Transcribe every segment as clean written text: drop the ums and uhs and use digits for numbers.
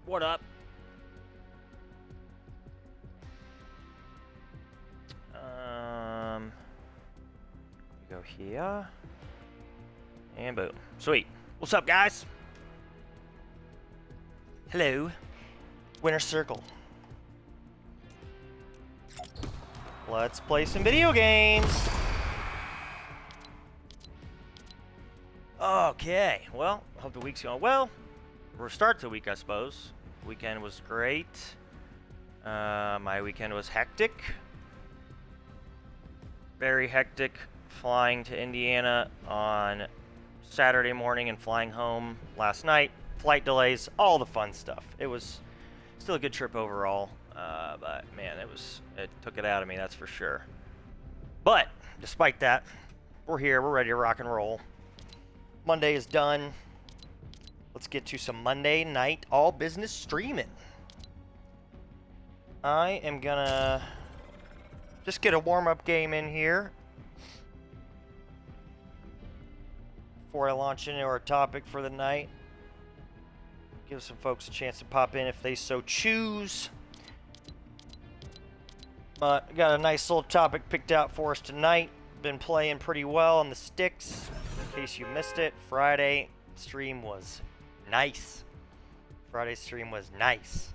What up? We go here. And boom. Sweet. What's up, guys? Hello. Winner Circle. Let's play some video games. Okay. Well, hope the week's going well. We'll start the week, I suppose. Weekend was great. My weekend was hectic. Very hectic. Flying to Indiana on Saturday morning and flying home last night. Flight delays, all the fun stuff. It was still a good trip overall, but man, it took it out of me, that's for sure. But despite that, we're here. We're ready to rock and roll. Monday is done. Let's get to some Monday night all business streaming. I am gonna just get a warm-up game in here before I launch into our topic for the night. Give some folks a chance to pop in if they so choose. But got a nice little topic picked out for us tonight. Been playing pretty well on the sticks. In case you missed it, Friday stream was nice. Friday's stream was nice.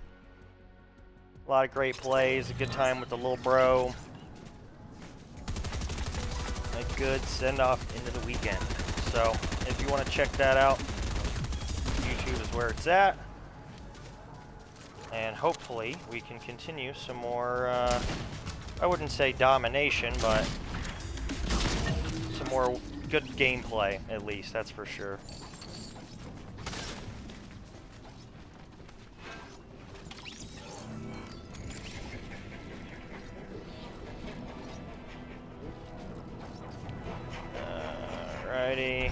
A lot of great plays, a good time with the little bro. A good send-off into the weekend. So, if you want to check that out, YouTube is where it's at. And hopefully, we can continue some more, I wouldn't say domination, but some more good gameplay, at least, that's for sure. Alrighty.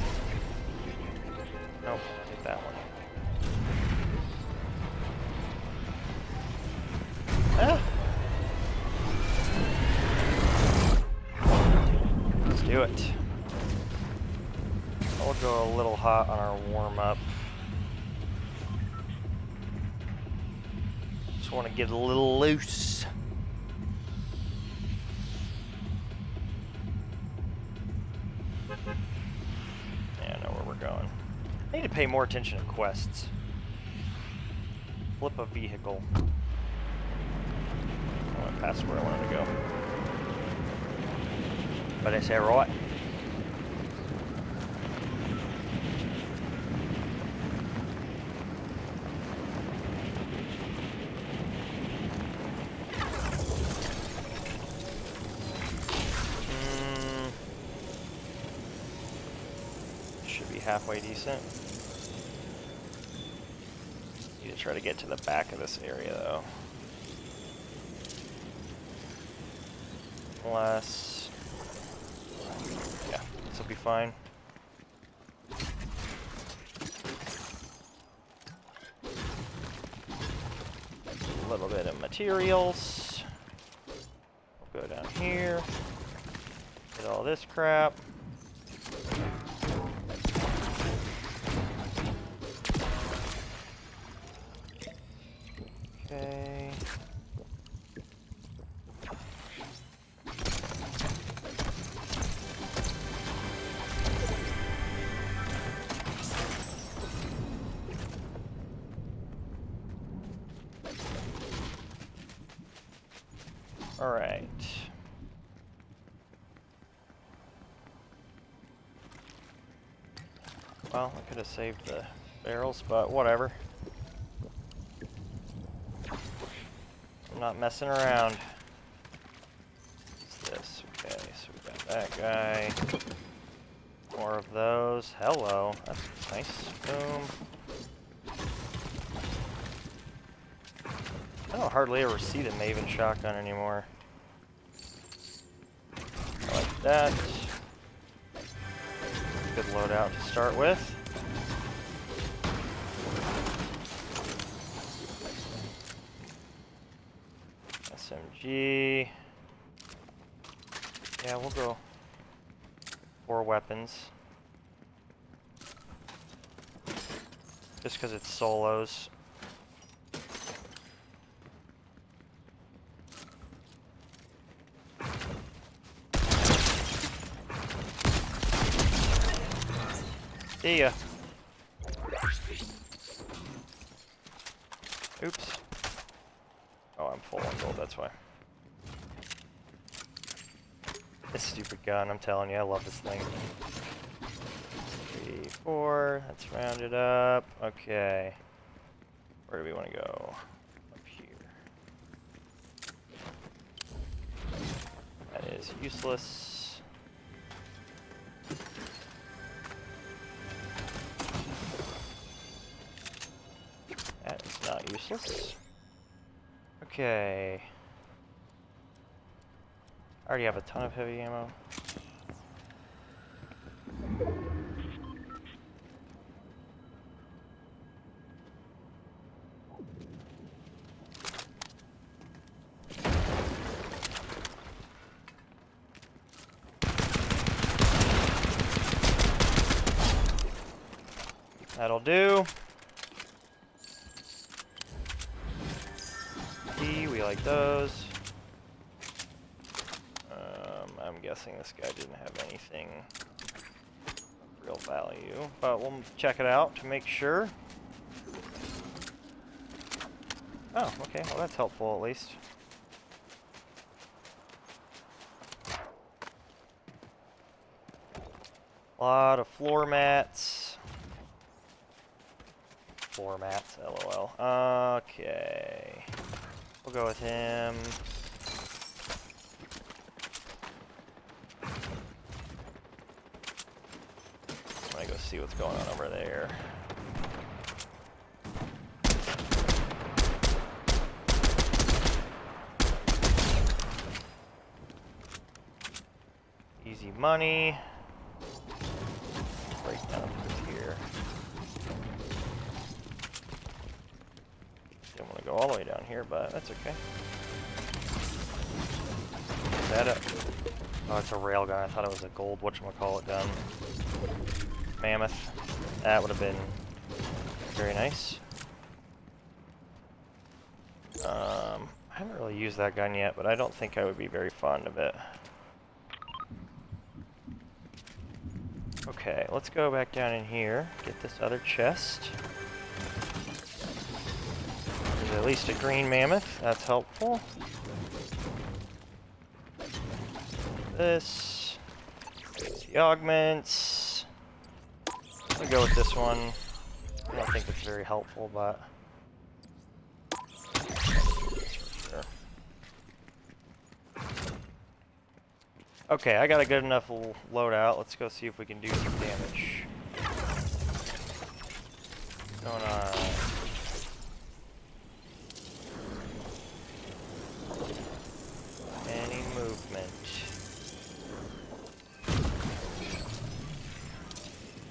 Nope, I'll take that one. Ah. Let's do it. I'll go a little hot on our warm-up. Just want to get a little loose. Yeah, I know where we're going. I need to pay more attention to quests. Flip a vehicle. I went past where I wanted to go. But I say right. Should be halfway decent. Need to try to get to the back of this area though. Unless, yeah, this will be fine. A little bit of materials. We'll go down here. Get all this crap. Okay. All right. Well, I could have saved the barrels, but whatever. I'm not messing around. What's this? Okay, so we got that guy. More of those. Hello. That's nice. Boom. I don't hardly ever see the Maven shotgun anymore. I like that. Good loadout to start with. SMG. Yeah, we'll go 4 weapons. Just because it's solos. See ya. Oops. Oh, I'm full on gold, that's why. This stupid gun, I'm telling you, I love this thing. 3, 4, let's round it up. Okay. Where do we want to go? Up here. That is useless. That is not useless. Okay. I already have a ton of heavy ammo. That'll do. We like those. I'm guessing this guy didn't have anything of real value, but we'll check it out to make sure. Oh, okay, well that's helpful at least. A lot of floor mats. Floor mats, lol. Okay. We'll go with him. I'm gonna go see what's going on over there. Easy money. Break down through here. Didn't want to go all the way down here, but that's okay. Is that a... Oh, it's a railgun. I thought it was a gold whatchamacallit gun. Mammoth. That would have been very nice. I haven't really used that gun yet, but I don't think I would be very fond of it. Okay, let's go back down in here, get this other chest. There's at least a green mammoth, that's helpful. This, the augments. I'll go with this one. I don't think it's very helpful, but for sure. Okay, I got a good enough loadout. Let's go see if we can do some damage. What's going on? Any movement?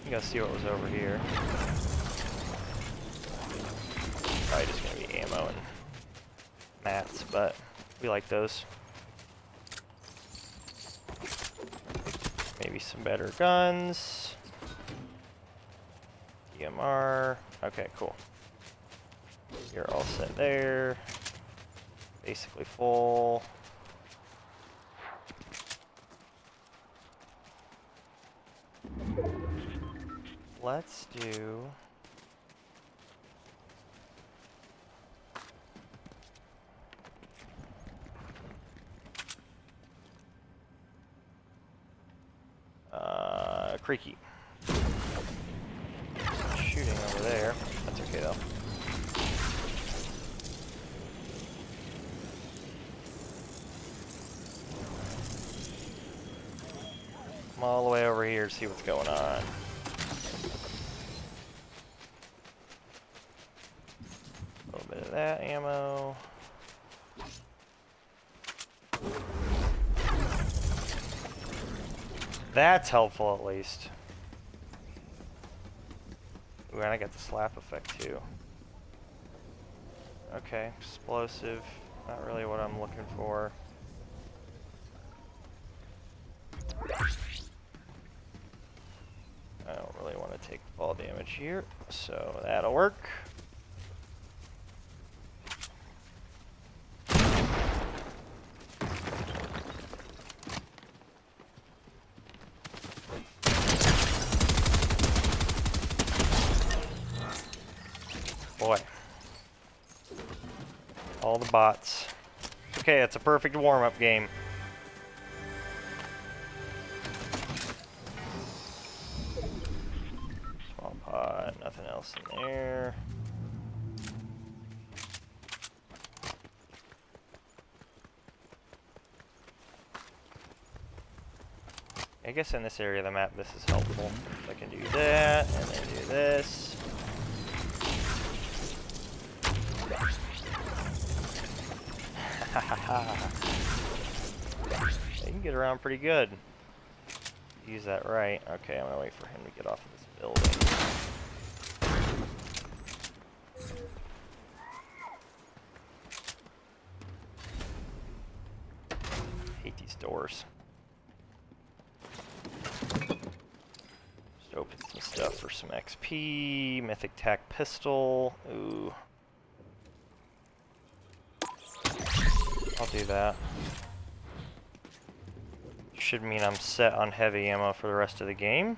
You gotta see what was over here. Probably just gonna be ammo and mats, but we like those. Maybe some better guns. EMR. Okay, cool. You're all set there. Basically full. Let's do... Creaky. Shooting over there. That's okay though. Come all the way over here to see what's going on. A little bit of that ammo. That's helpful at least. Ooh, and I got the slap effect too. Okay, explosive. Not really what I'm looking for. I don't really want to take fall damage here, so that'll work. boy. All the bots. Okay, it's a perfect warm-up game. Small pot, nothing else in there. I guess in this area of the map this is helpful. I can do that, and then do this. You can get around pretty good. Use that right. Okay, I'm gonna wait for him to get off of this building. Hate these doors. Just open some stuff for some XP. Mythic tac pistol. Ooh. I'll do that. Should mean I'm set on heavy ammo for the rest of the game.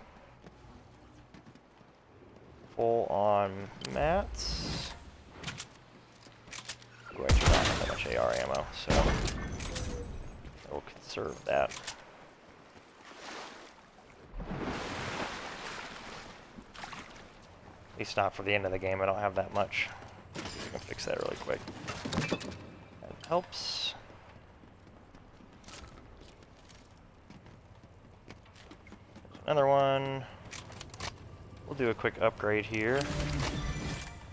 Full on mats. Ooh, I do not have that much AR ammo, so I will conserve that. At least not for the end of the game. I don't have that much. See if we can fix that really quick. That helps. There's another one. We'll do a quick upgrade here.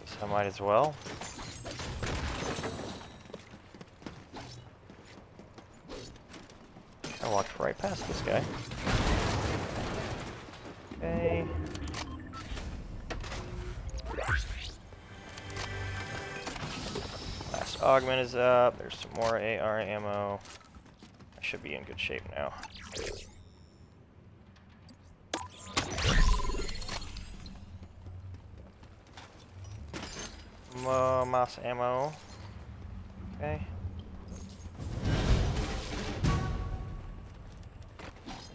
So I might as well. I walked right past this guy. Okay. Last augment is up. There's some more AR ammo. I should be in good shape now. Mouse ammo. Okay.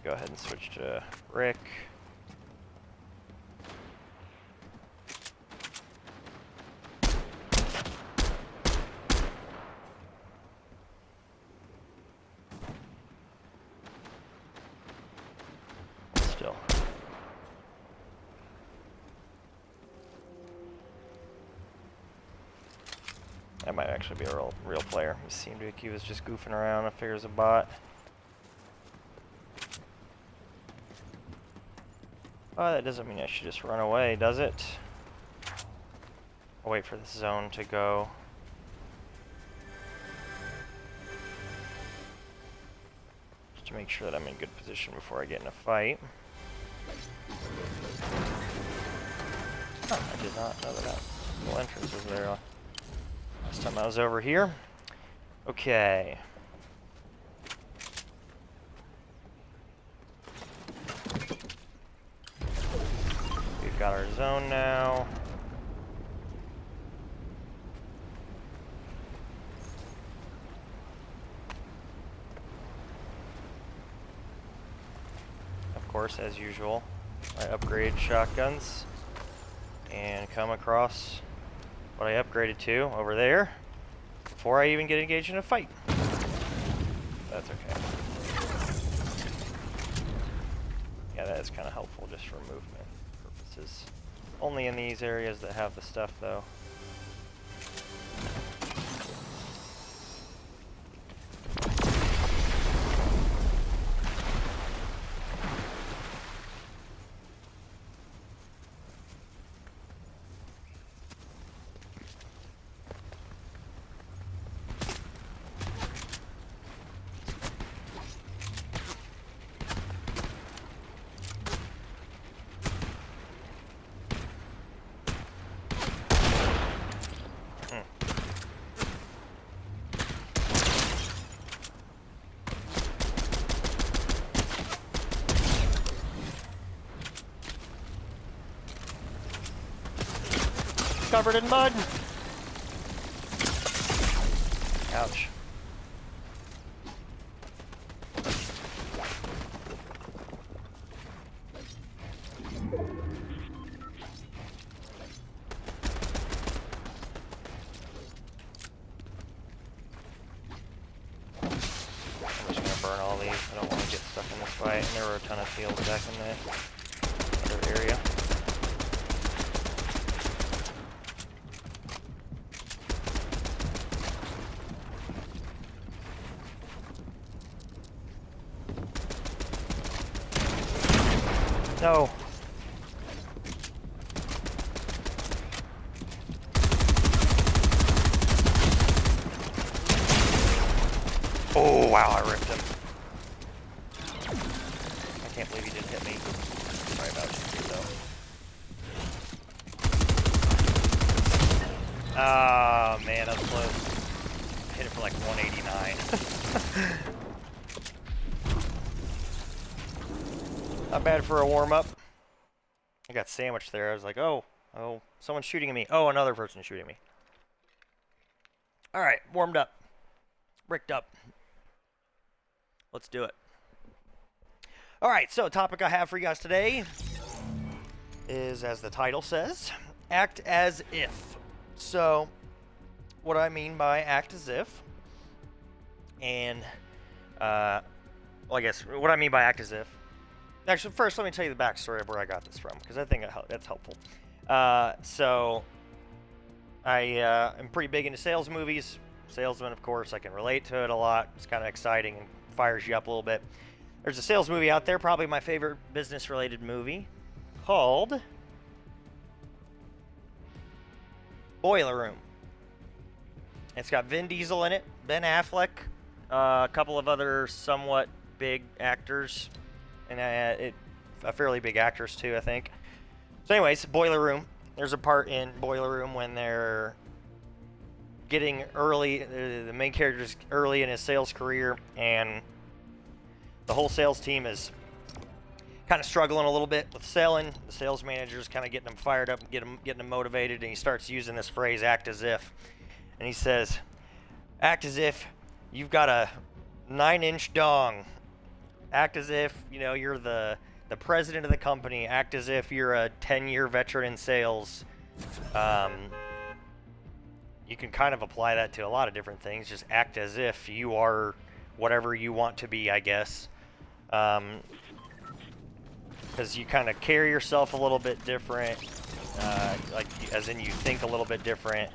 Go ahead and switch to Rick. Still. That might actually be a real player. He seemed like he was just goofing around. I figure it's a bot. Oh, that doesn't mean I should just run away, does it? I'll wait for this zone to go. Just to make sure that I'm in good position before I get in a fight. Oh, I did not know that little entrance was there last time I was over here. Okay. We've got our zone now. Of course, as usual, I upgrade shotguns and come across what I upgraded to over there before I even get engaged in a fight. That's okay. Yeah, that is kind of helpful just for movement purposes. Only in these areas that have the stuff, though. Covered in mud. Ouch. in this fight, and there were a ton of fields back in the other area. No. Oh, wow, I ripped him. I can't believe he didn't hit me. Sorry about you, though. Ah, man, that was close. Hit it for like 189. Not bad for a warm-up. I got sandwiched there. I was like, oh, someone's shooting at me. Oh, another person's shooting at me. All right, warmed up. Bricked up. Let's do it. All right, so topic I have for you guys today is, as the title says, act as if. So, what I mean by act as if, and, well, I guess what I mean by act as if. Actually, first, let me tell you the backstory of where I got this from, because I think that's helpful. So, I am pretty big into sales movies. Salesman, of course, I can relate to it a lot. It's kind of exciting and fires you up a little bit. There's a sales movie out there, probably my favorite business-related movie, called Boiler Room. It's got Vin Diesel in it, Ben Affleck, a couple of other somewhat big actors, and a fairly big actress too, I think. So anyways, Boiler Room. There's a part in Boiler Room when they're getting early, the main character's early in his sales career, and the whole sales team is kind of struggling a little bit with selling. The sales manager's kind of getting them fired up and getting them motivated, and he starts using this phrase, act as if. And he says, act as if you've got a 9-inch dong. Act as if, you're the president of the company. Act as if you're a 10-year veteran in sales. You can kind of apply that to a lot of different things. Just act as if you are whatever you want to be, I guess. Because you kind of carry yourself a little bit different. Like, as in you think a little bit different.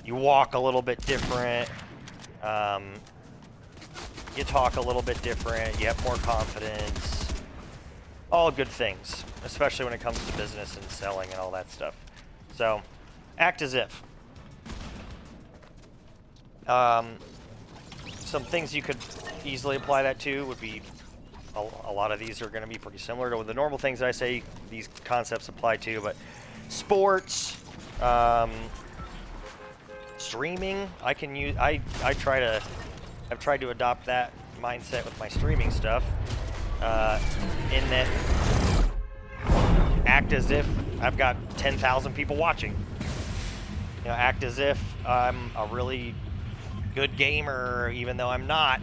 You walk a little bit different. You talk a little bit different. You have more confidence. All good things, especially when it comes to business and selling and all that stuff. So, act as if. Some things you could easily apply that to would be, a lot of these are going to be pretty similar to the normal things I say these concepts apply to, but sports, streaming, I've tried to adopt that mindset with my streaming stuff, in that act as if I've got 10,000 people watching. Act as if I'm a really good gamer, even though I'm not,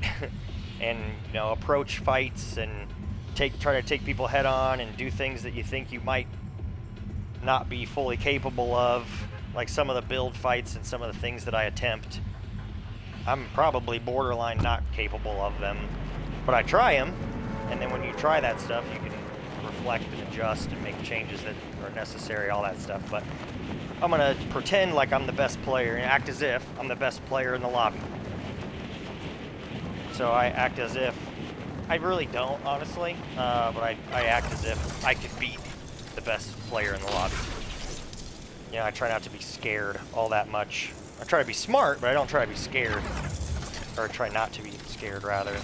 and approach fights and try to take people head on and do things that you think you might not be fully capable of, like some of the build fights and some of the things that I attempt. I'm probably borderline not capable of them, but I try them, and then when you try that stuff, you can reflect and adjust and make changes that are necessary, all that stuff. But I'm gonna pretend like I'm the best player and act as if I'm the best player in the lobby. So I act as if, I really don't, honestly, but I act as if I could beat the best player in the lobby. I try not to be scared all that much. I try to be smart, but I don't try to be scared. Or try not to be scared, rather.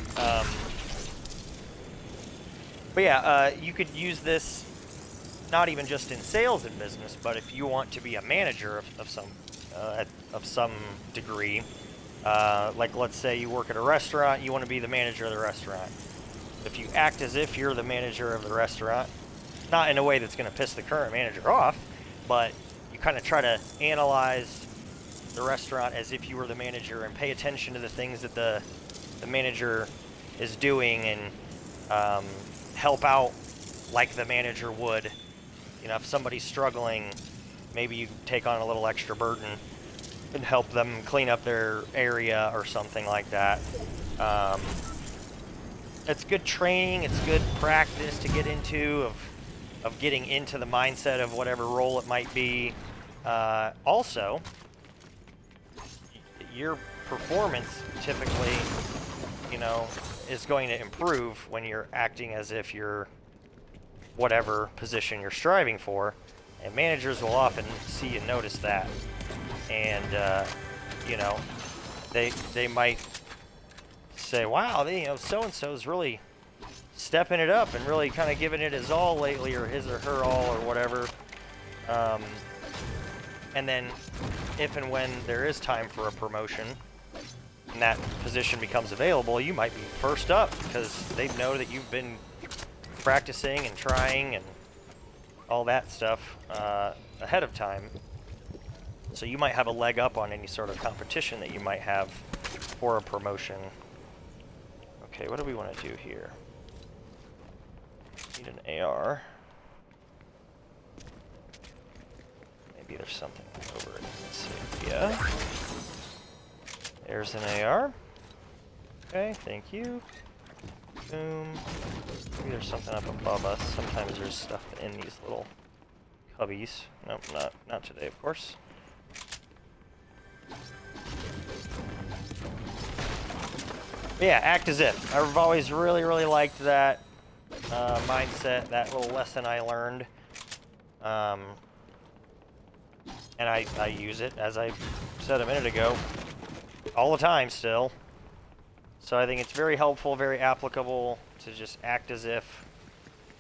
But yeah, you could use this not even just in sales and business, but if you want to be a manager of some degree, like let's say you work at a restaurant, you want to be the manager of the restaurant. If you act as if you're the manager of the restaurant, not in a way that's going to piss the current manager off, but you kind of try to analyze the restaurant as if you were the manager and pay attention to the things that the manager is doing, and help out like the manager would. If somebody's struggling, maybe you take on a little extra burden and help them clean up their area or something like that. it's good training, it's good practice to get into of getting into the mindset of whatever role it might be. Also, your performance typically, you know, is going to improve when you're acting as if you're whatever position you're striving for, and managers will often see and notice that, and you know, they might say, wow, so and so's really stepping it up and really kind of giving it his all lately, or his or her all, or whatever. And then if and when there is time for a promotion and that position becomes available, you might be first up because they know that you've been practicing and trying and all that stuff ahead of time. So you might have a leg up on any sort of competition that you might have for a promotion. Okay, what do we want to do here? Need an AR. Maybe there's something over it. Let's see. Yeah. There's an AR. Okay, thank you. Boom. Maybe there's something up above us. Sometimes there's stuff in these little cubbies. Nope, not today, of course. But yeah, act as if. I've always really liked that mindset, that little lesson I learned. And I use it, as I said a minute ago, all the time still. So I think it's very helpful, very applicable to just act as if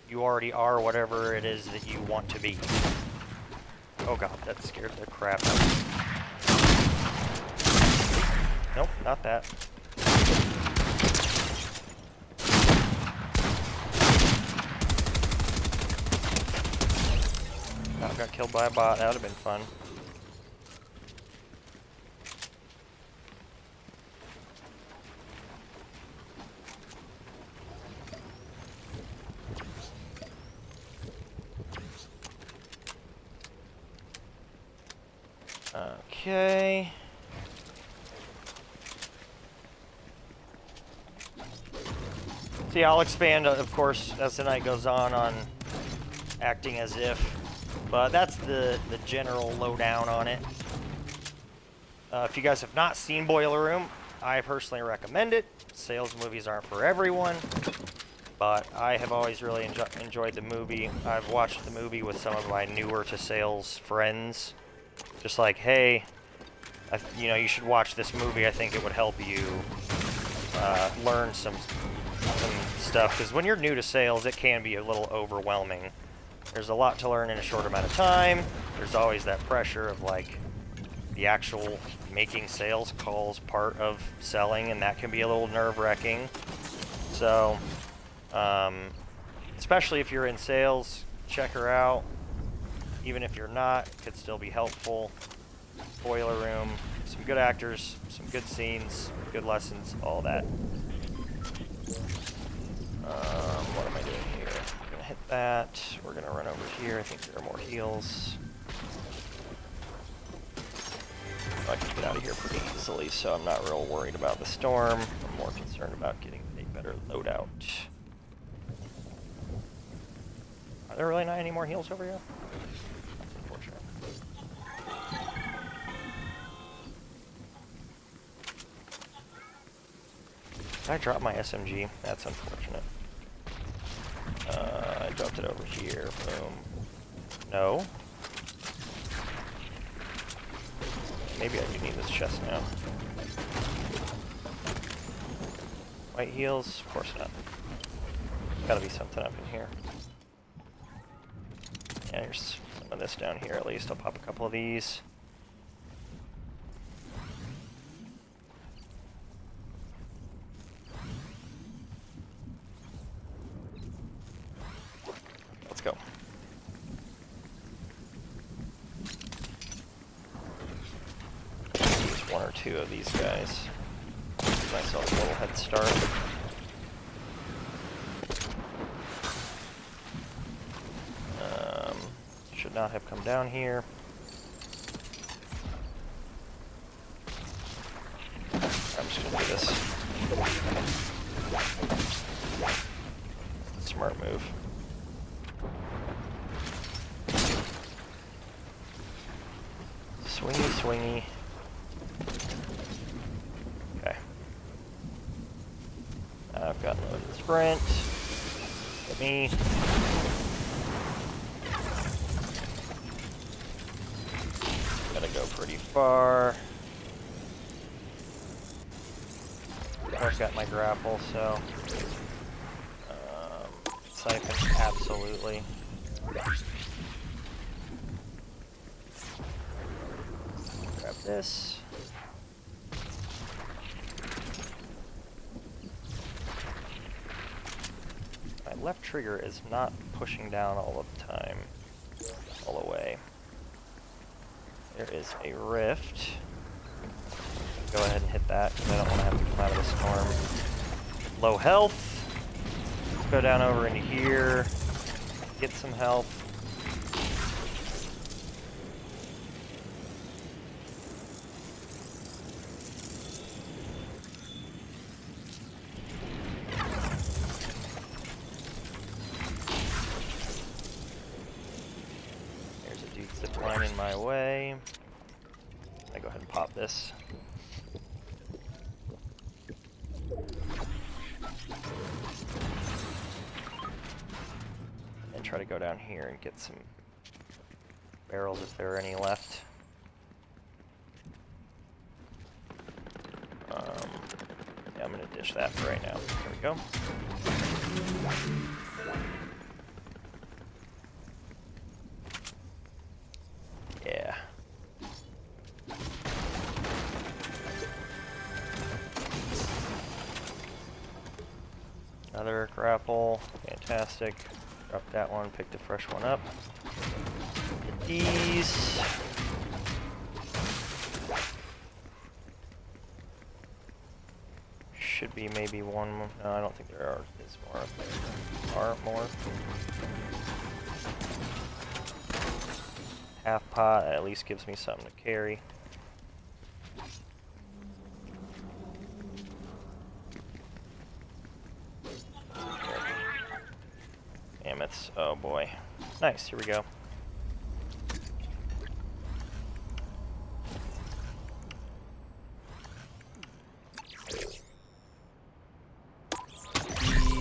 you already are whatever it is that you want to be. Oh god, that scared the crap out of me. Nope, not that. I got killed by a bot, that would have been fun. Okay. See, I'll expand, of course, as the night goes on acting as if, but that's the general lowdown on it. If you guys have not seen Boiler Room, I personally recommend it. Sales movies aren't for everyone, but I have always really enjoyed the movie. I've watched the movie with some of my newer to sales friends. Just like, hey, you should watch this movie. I think it would help you learn some stuff. Because when you're new to sales, it can be a little overwhelming. There's a lot to learn in a short amount of time. There's always that pressure of like the actual making sales calls part of selling, and that can be a little nerve-wracking. So, especially if you're in sales, check her out. Even if you're not, it could still be helpful. Boiler Room, some good actors, some good scenes, good lessons, all that. What am I doing here? I'm gonna hit that. We're gonna run over here. I think there are more heals. I can get out of here pretty easily, so I'm not real worried about the storm. I'm more concerned about getting a better loadout. Are there really not any more heals over here? That's unfortunate. Did I drop my SMG? That's unfortunate. I dropped it over here. Boom. No. Maybe I do need this chest now. White heals? Of course not. Gotta be something up in here. Yeah, there's some of this down here at least. I'll pop a couple of these. Let's go. Use one or two of these guys. Give myself a little head start. Should not have come down here. I'm just gonna do this. move. Swingy, swingy. Okay. I've got loaded sprint. Hit me. Gotta go pretty far. I've got my grapple, so siphon, absolutely. Grab this. My left trigger is not pushing down all the time, all the way. There is a rift. Go ahead and hit that because I don't want to have to come out of the storm. Low health. Go down over into here. Get some health. There's a dude zipline in my way. I go ahead and pop this. And try to go down here and get some barrels if there are any left. Yeah, I'm gonna dish that for right now. There we go. Yeah. Another grapple, fantastic. Drop that one, pick the fresh one up. Get these. Should be maybe one more. No, I don't think there are. There's more up there. Are more. Half pot at least gives me something to carry. Mammoths. Oh boy. Nice. Here we go.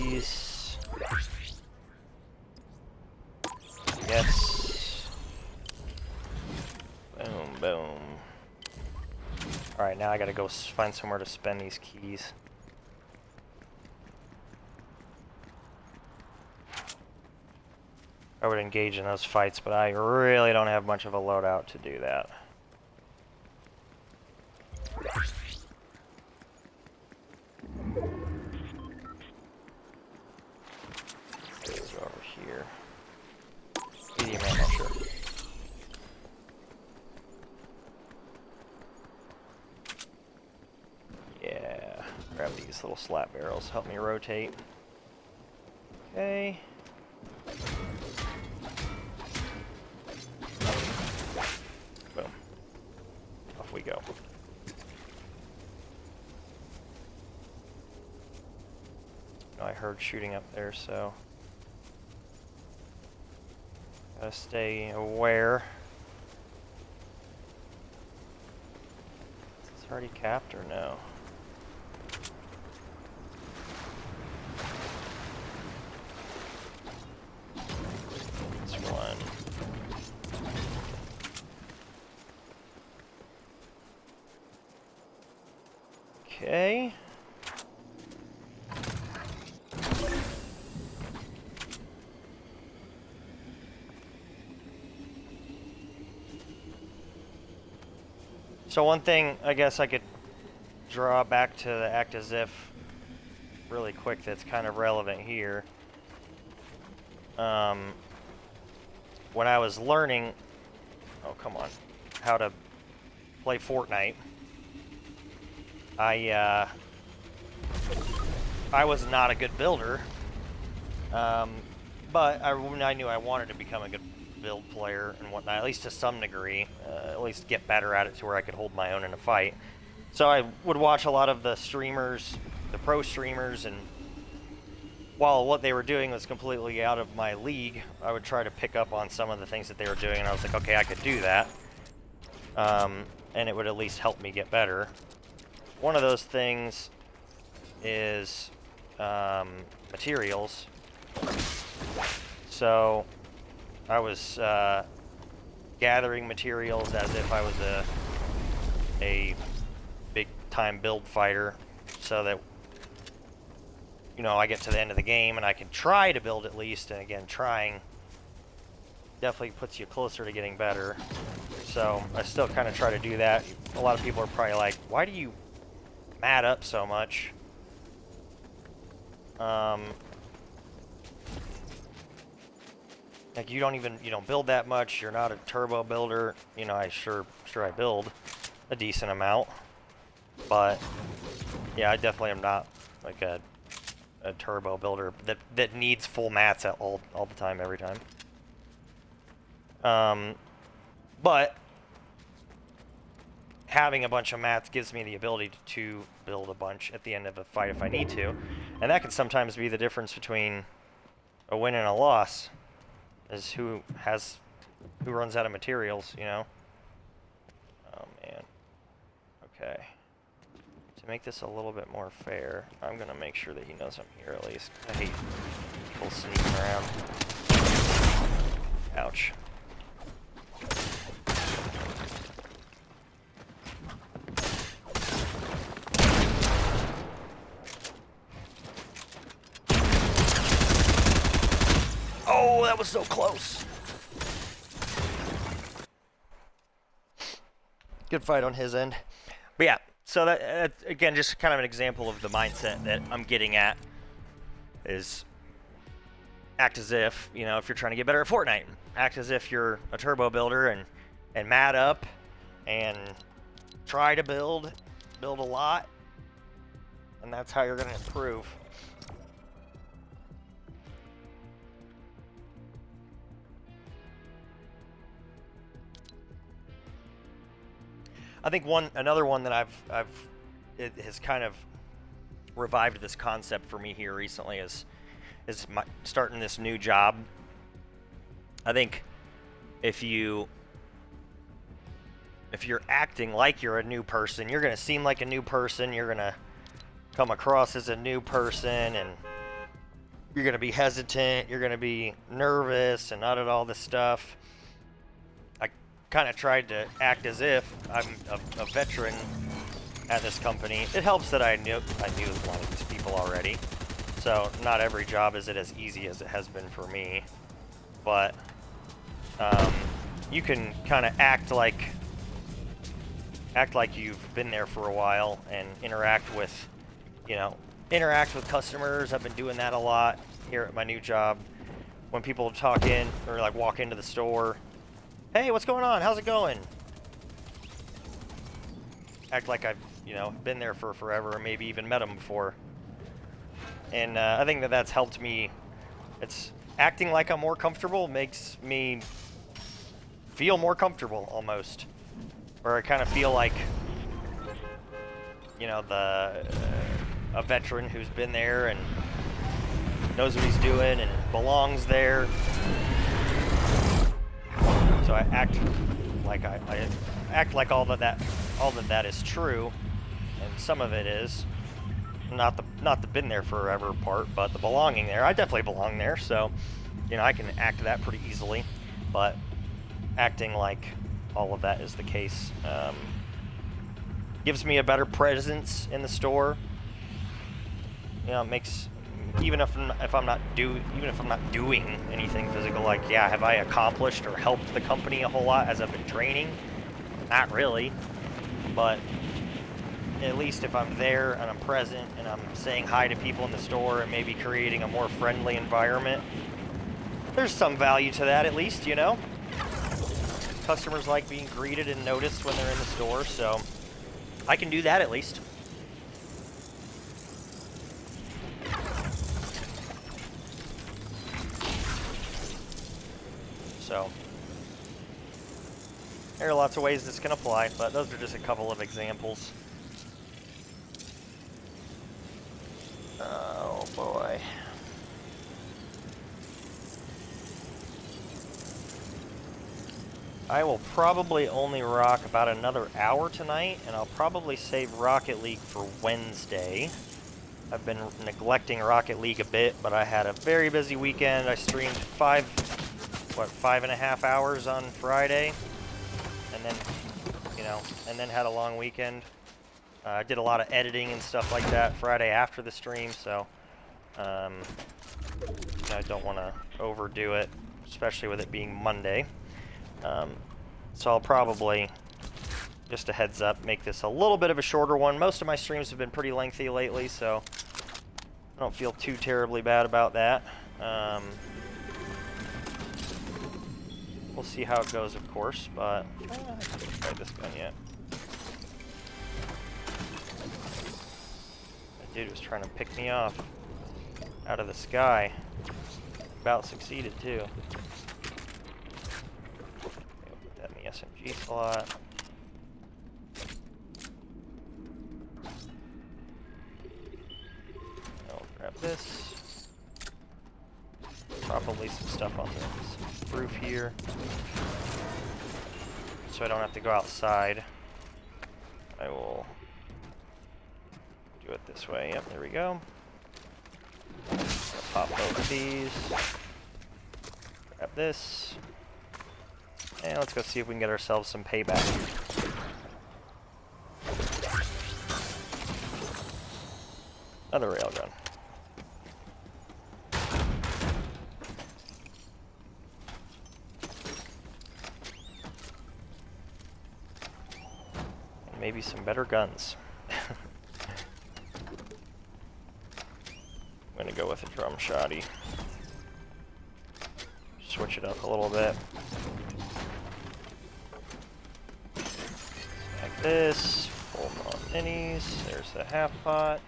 These. Yes. Boom, boom. Alright, now I gotta go find somewhere to spend these keys. I would engage in those fights, but I really don't have much of a loadout to do that. Let's go over here. Medium ammo, sure. Yeah, grab these little slap barrels, help me rotate. Okay. Boom. Off we go. I heard shooting up there, so gotta stay aware. Is this already capped or no? This one. Okay. So one thing I guess I could draw back to the act as if really quick that's kind of relevant here. When I was learning, oh come on, how to play Fortnite, I was not a good builder, but I knew I wanted to become a good build player and whatnot, at least to some degree, at least get better at it to where I could hold my own in a fight. So I would watch a lot of the streamers, the pro streamers, and while what they were doing was completely out of my league, I would try to pick up on some of the things that they were doing, and I was like, okay, I could do that. And it would at least help me get better. One of those things is materials. So I was gathering materials as if I was a big time build fighter, so that, you know, I get to the end of the game and I can try to build at least. And again, trying definitely puts you closer to getting better. So I still kind of try to do that. A lot of people are probably like, why do you mat up so much? Like, you don't build that much. You're not a turbo builder. You know, I sure I build a decent amount, but yeah, I definitely am not like a turbo builder that needs full mats at all the time, every time. But having a bunch of mats gives me the ability to build a bunch at the end of a fight if I need to, and that can sometimes be the difference between a win and a loss. Is who runs out of materials, you know? Oh man. Okay. To make this a little bit more fair, I'm gonna make sure that he knows I'm here at least. I hate people sneaking around. Ouch. Oh, that was so close. Good fight on his end. But yeah, so that again, just kind of an example of the mindset that I'm getting at is act as if, you know, if you're trying to get better at Fortnite, act as if you're a turbo builder and mat up and try to build a lot, and that's how you're going to improve. I think another one that it has kind of revived this concept for me here recently is starting this new job. I think if you're acting like you're a new person, you're going to seem like a new person, you're going to come across as a new person, and you're going to be hesitant, you're going to be nervous and all this stuff. Kind of tried to act as if I'm a veteran at this company. It helps that I knew a lot of these people already, so not every job is as easy as it has been for me. But you can kind of act like you've been there for a while and interact with customers. I've been doing that a lot here at my new job. When people talk in or like walk into the store, hey, what's going on? How's it going? Act like I've, been there for forever, or maybe even met them before. And I think that's helped me. It's acting like I'm more comfortable makes me feel more comfortable almost. Or I kind of feel like, a veteran who's been there and knows what he's doing and belongs there. So I act like I act like all that is true, and some of it is not the been there forever part, but the belonging there. I definitely belong there, so I can act that pretty easily. But acting like all of that is the case gives me a better presence in the store. It makes, even if I'm not doing anything physical, like, yeah, have I accomplished or helped the company a whole lot as I've been training? Not really, but at least if I'm there and I'm present and I'm saying hi to people in the store and maybe creating a more friendly environment, there's some value to that, at least. Customers like being greeted and noticed when they're in the store, so I can do that at least. So there are lots of ways this can apply, but those are just a couple of examples. Oh boy. I will probably only rock about another hour tonight, and I'll probably save Rocket League for Wednesday. I've been neglecting Rocket League a bit, but I had a very busy weekend. I streamed 5.5 hours on Friday, and then, and then had a long weekend. I did a lot of editing and stuff like that Friday after the stream, so I don't want to overdo it, especially with it being Monday. So I'll probably, just a heads up, make this a little bit of a shorter one. Most of my streams have been pretty lengthy lately, so I don't feel too terribly bad about that. We'll see how it goes, of course, but I haven't tried this gun yet. That dude was trying to pick me off out of the sky. About succeeded, too. Put that in the SMG slot. I'll grab this. Probably some stuff on this roof here, so I don't have to go outside. I will do it this way. Yep, there we go. Pop both of these. Grab this. And let's go see if we can get ourselves some payback. Another railgun. And maybe some better guns. I'm gonna go with a drum shotty. Switch it up a little bit. Like this. Hold on minis. There's the half pot.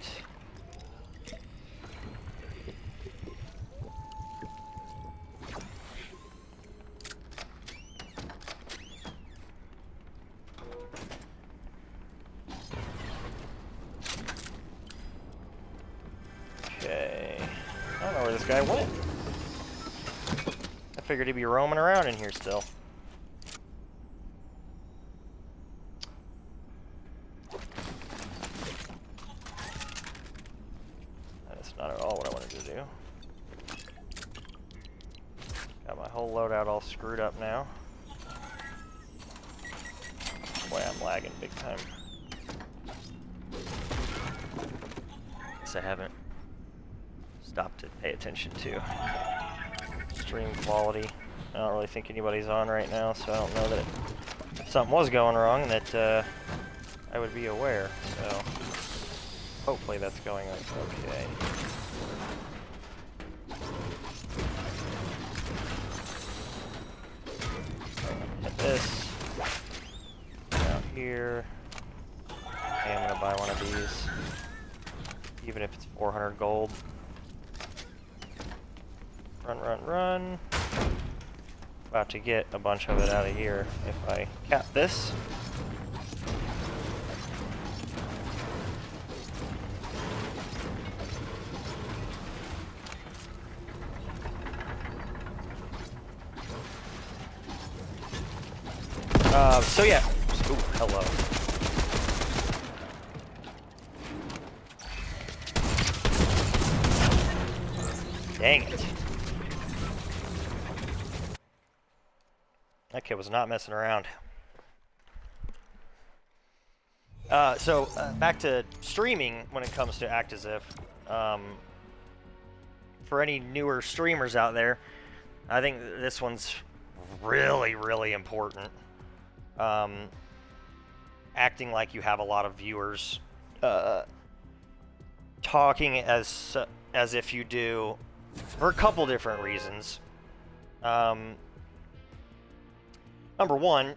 Okay. I don't know where this guy went. I figured he'd be roaming around in here still. That's not at all what I wanted to do. Got my whole loadout all screwed up now. Boy, I'm lagging big time. Guess I haven't stopped to pay attention to stream quality. I don't really think anybody's on right now, so I don't know that if something was going wrong that I would be aware. So hopefully that's going okay. Hit this. Out here. Okay, I'm gonna buy one of these, even if it's 400 gold. Run, run, run. About to get a bunch of it out of here if I cap this. So yeah. Ooh, hello. Dang it. That kid was not messing around. So back to streaming when it comes to Act As If. For any newer streamers out there, I think this one's really, really important. Acting like you have a lot of viewers, talking as if you do, for a couple different reasons. Number one,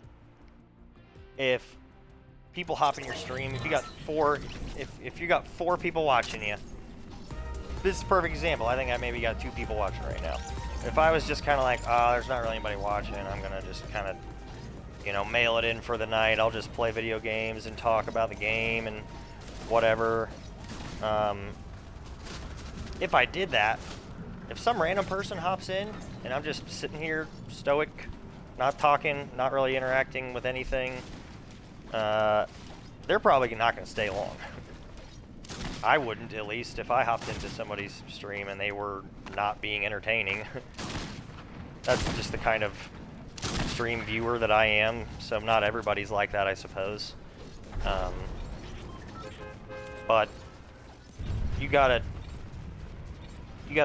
if people hop in your stream, if you got four people watching you, this is a perfect example. I think I maybe got 2 people watching right now. If I was just kind of like, there's not really anybody watching, I'm gonna just kind of, mail it in for the night. I'll just play video games and talk about the game and whatever. If I did that, if some random person hops in and I'm just sitting here stoic, not talking, not really interacting with anything, they're probably not going to stay long. I wouldn't, at least, if I hopped into somebody's stream and they were not being entertaining. That's just the kind of stream viewer that I am, so not everybody's like that, I suppose. But you gotta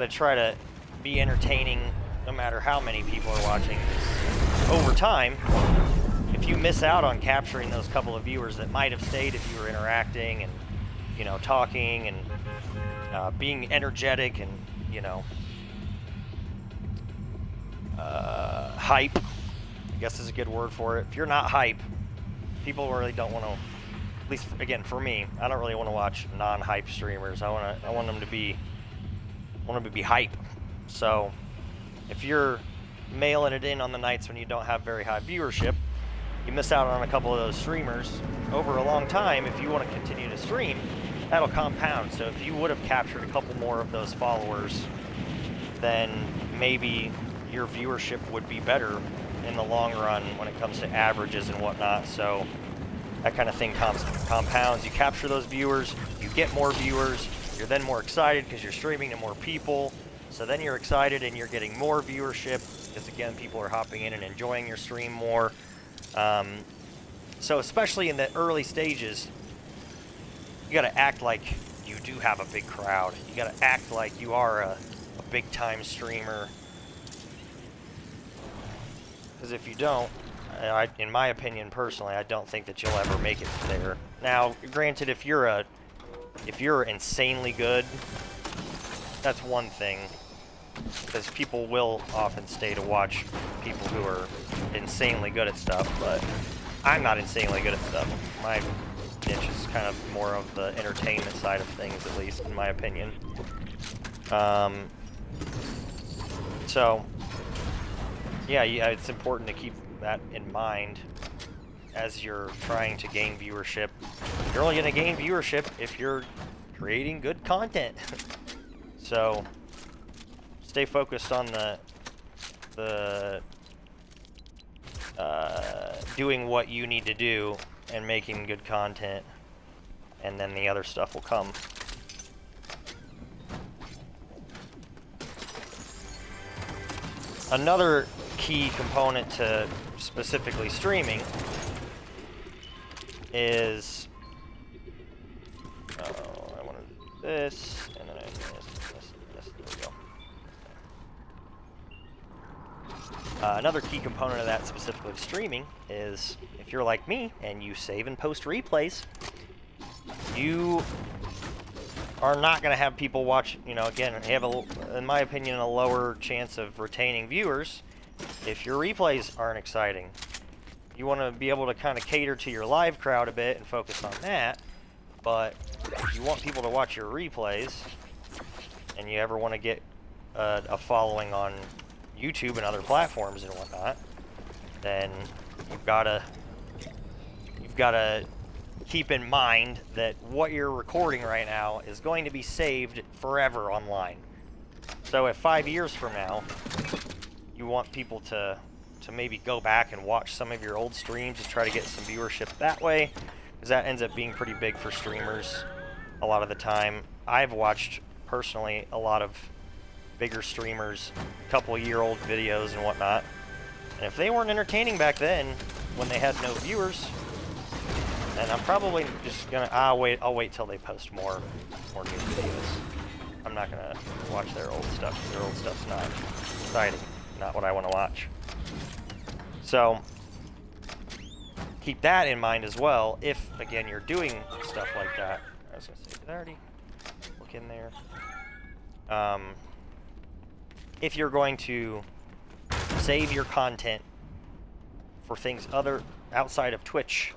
try to be entertaining no matter how many people are watching. Over time, if you miss out on capturing those couple of viewers that might have stayed if you were interacting and, you know, talking and being energetic and, you know, hype, I guess is a good word for it. If you're not hype, people really don't want to, at least again for me, I don't really want to watch non-hype streamers. I want them to be hype. So if you're mailing it in on the nights when you don't have very high viewership, you miss out on a couple of those streamers over a long time. If you want to continue to stream, that'll compound. So if you would have captured a couple more of those followers, then maybe your viewership would be better in the long run when it comes to averages and whatnot. So that kind of thing compounds. You capture those viewers, you get more viewers, you're then more excited because you're streaming to more people. So then you're excited and you're getting more viewership because, again, people are hopping in and enjoying your stream more. So especially in the early stages, you got to act like you do have a big crowd. You got to act like you are a big-time streamer. Because if you don't, in my opinion personally, I don't think that you'll ever make it there. Now, granted, if you're insanely good, that's one thing, because people will often stay to watch people who are insanely good at stuff, but I'm not insanely good at stuff. My niche is kind of more of the entertainment side of things, at least in my opinion. So yeah, it's important to keep that in mind as you're trying to gain viewership. You're only going to gain viewership if you're creating good content. So stay focused on the doing what you need to do and making good content, and then the other stuff will come. Another key component to specifically streaming is, I wanted this, and then I need this, there we go. Another key component of that, specifically streaming, is if you're like me and you save and post replays, you are not going to have people watch, you know, again, have, in my opinion, a lower chance of retaining viewers if your replays aren't exciting. You want to be able to kind of cater to your live crowd a bit and focus on that, but if you want people to watch your replays and you ever want to get a following on YouTube and other platforms and whatnot, then you've got to keep in mind that what you're recording right now is going to be saved forever online. So if 5 years from now you want people to maybe go back and watch some of your old streams and try to get some viewership that way, because that ends up being pretty big for streamers a lot of the time. I've watched personally a lot of bigger streamers, couple-year-old videos and whatnot, and if they weren't entertaining back then when they had no viewers, then I'm probably just gonna I'll wait till they post more new videos. I'm not gonna watch their old stuff, because their old stuff's not exciting, not what I want to watch. So keep that in mind as well if, again, you're doing stuff like that. I was gonna say, did I already look in there? If you're going to save your content for things outside of Twitch,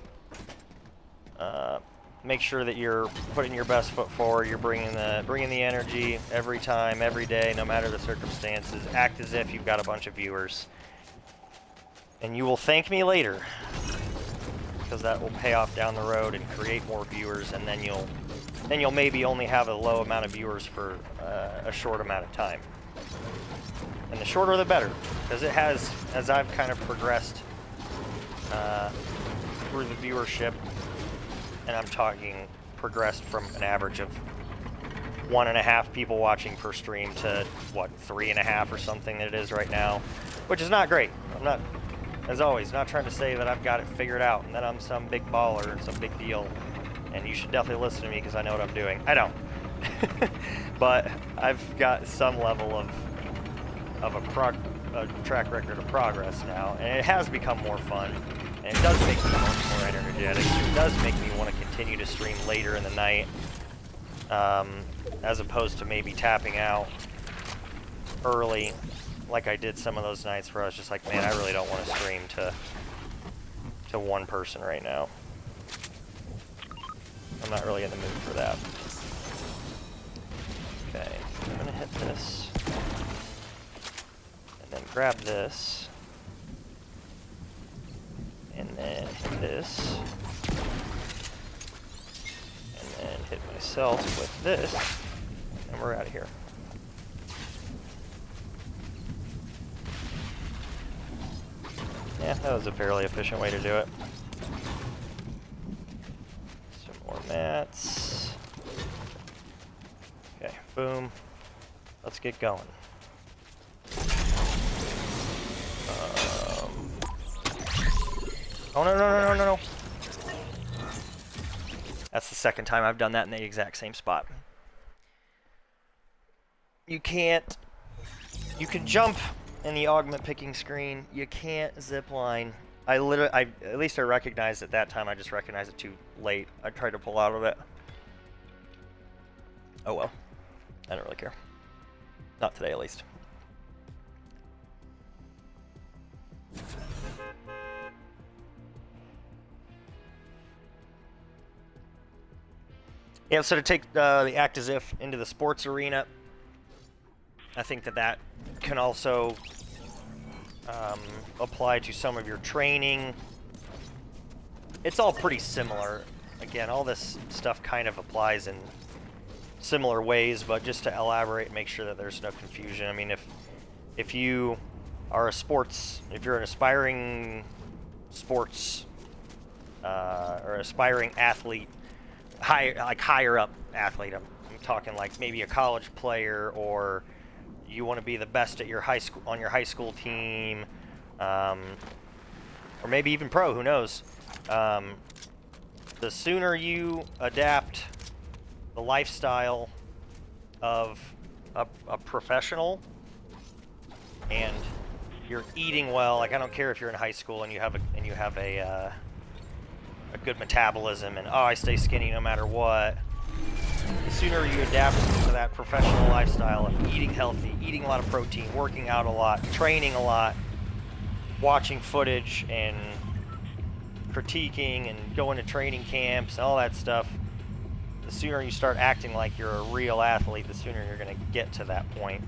make sure that you're putting your best foot forward. You're bringing the energy every time, every day, no matter the circumstances. Act as if you've got a bunch of viewers, and you will thank me later, because that will pay off down the road and create more viewers, and then you'll maybe only have a low amount of viewers for a short amount of time. And the shorter the better, because it has, as I've kind of progressed through the viewership, and I'm talking progressed from an average of 1.5 people watching per stream to, what, 3.5 or something that it is right now, which is not great. I'm not, as always, not trying to say that I've got it figured out and that I'm some big baller and some big deal, and you should definitely listen to me because I know what I'm doing. I don't. But I've got some level of a track record of progress now, and it has become more fun, and it does make me much more energetic. It does make me want to continue to stream later in the night, as opposed to maybe tapping out early, like I did some of those nights where I was just like, man, I really don't want to stream to one person right now. I'm not really in the mood for that. Okay, I'm gonna hit this, and then grab this, and then hit this, and then hit myself with this, and we're out of here. Yeah, that was a fairly efficient way to do it. Some more mats. Okay, boom. Let's get going. Oh, no. That's the second time I've done that in the exact same spot. You can jump in the augment picking screen. You can't zip line. At least I recognized at that time. I just recognized it too late. I tried to pull out of it. Oh well. I don't really care. Not today, at least. Yeah, so to take the act as if into the sports arena, I think that can also apply to some of your training. It's all pretty similar. Again, all this stuff kind of applies in similar ways, but just to elaborate and make sure that there's no confusion. I mean, if you are if you're an aspiring sports or aspiring athlete, higher up athlete, I'm talking like maybe a college player, or you want to be the best at your high school team, or maybe even pro, who knows. The sooner you adapt the lifestyle of a professional, and you're eating well, like I don't care if you're in high school and you have a good metabolism and I stay skinny no matter what. The sooner you adapt to that professional lifestyle of eating healthy, eating a lot of protein, working out a lot, training a lot, watching footage and critiquing and going to training camps and all that stuff, the sooner you start acting like you're a real athlete, the sooner you're going to get to that point.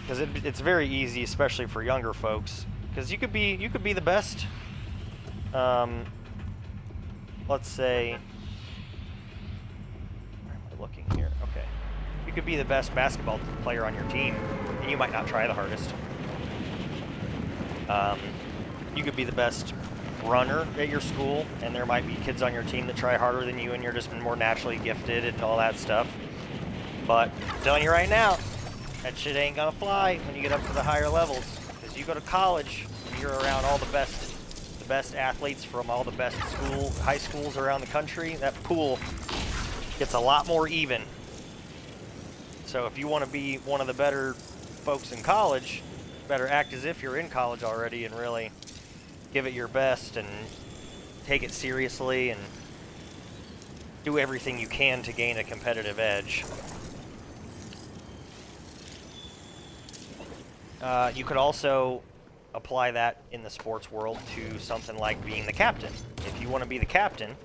Because it's very easy, especially for younger folks, because you could be the best, let's say, where am I looking here? Okay. You could be the best basketball player on your team, and you might not try the hardest. You could be the best runner at your school, and there might be kids on your team that try harder than you, and you're just more naturally gifted and all that stuff. But I'm telling you right now, that shit ain't gonna fly when you get up to the higher levels, because you go to college and you're around all the best athletes from all the best high schools around the country. That pool gets a lot more even. So if you want to be one of the better folks in college, better act as if you're in college already and really give it your best and take it seriously and do everything you can to gain a competitive edge. You could also apply that in the sports world to something like being the captain. If you want to be the captain,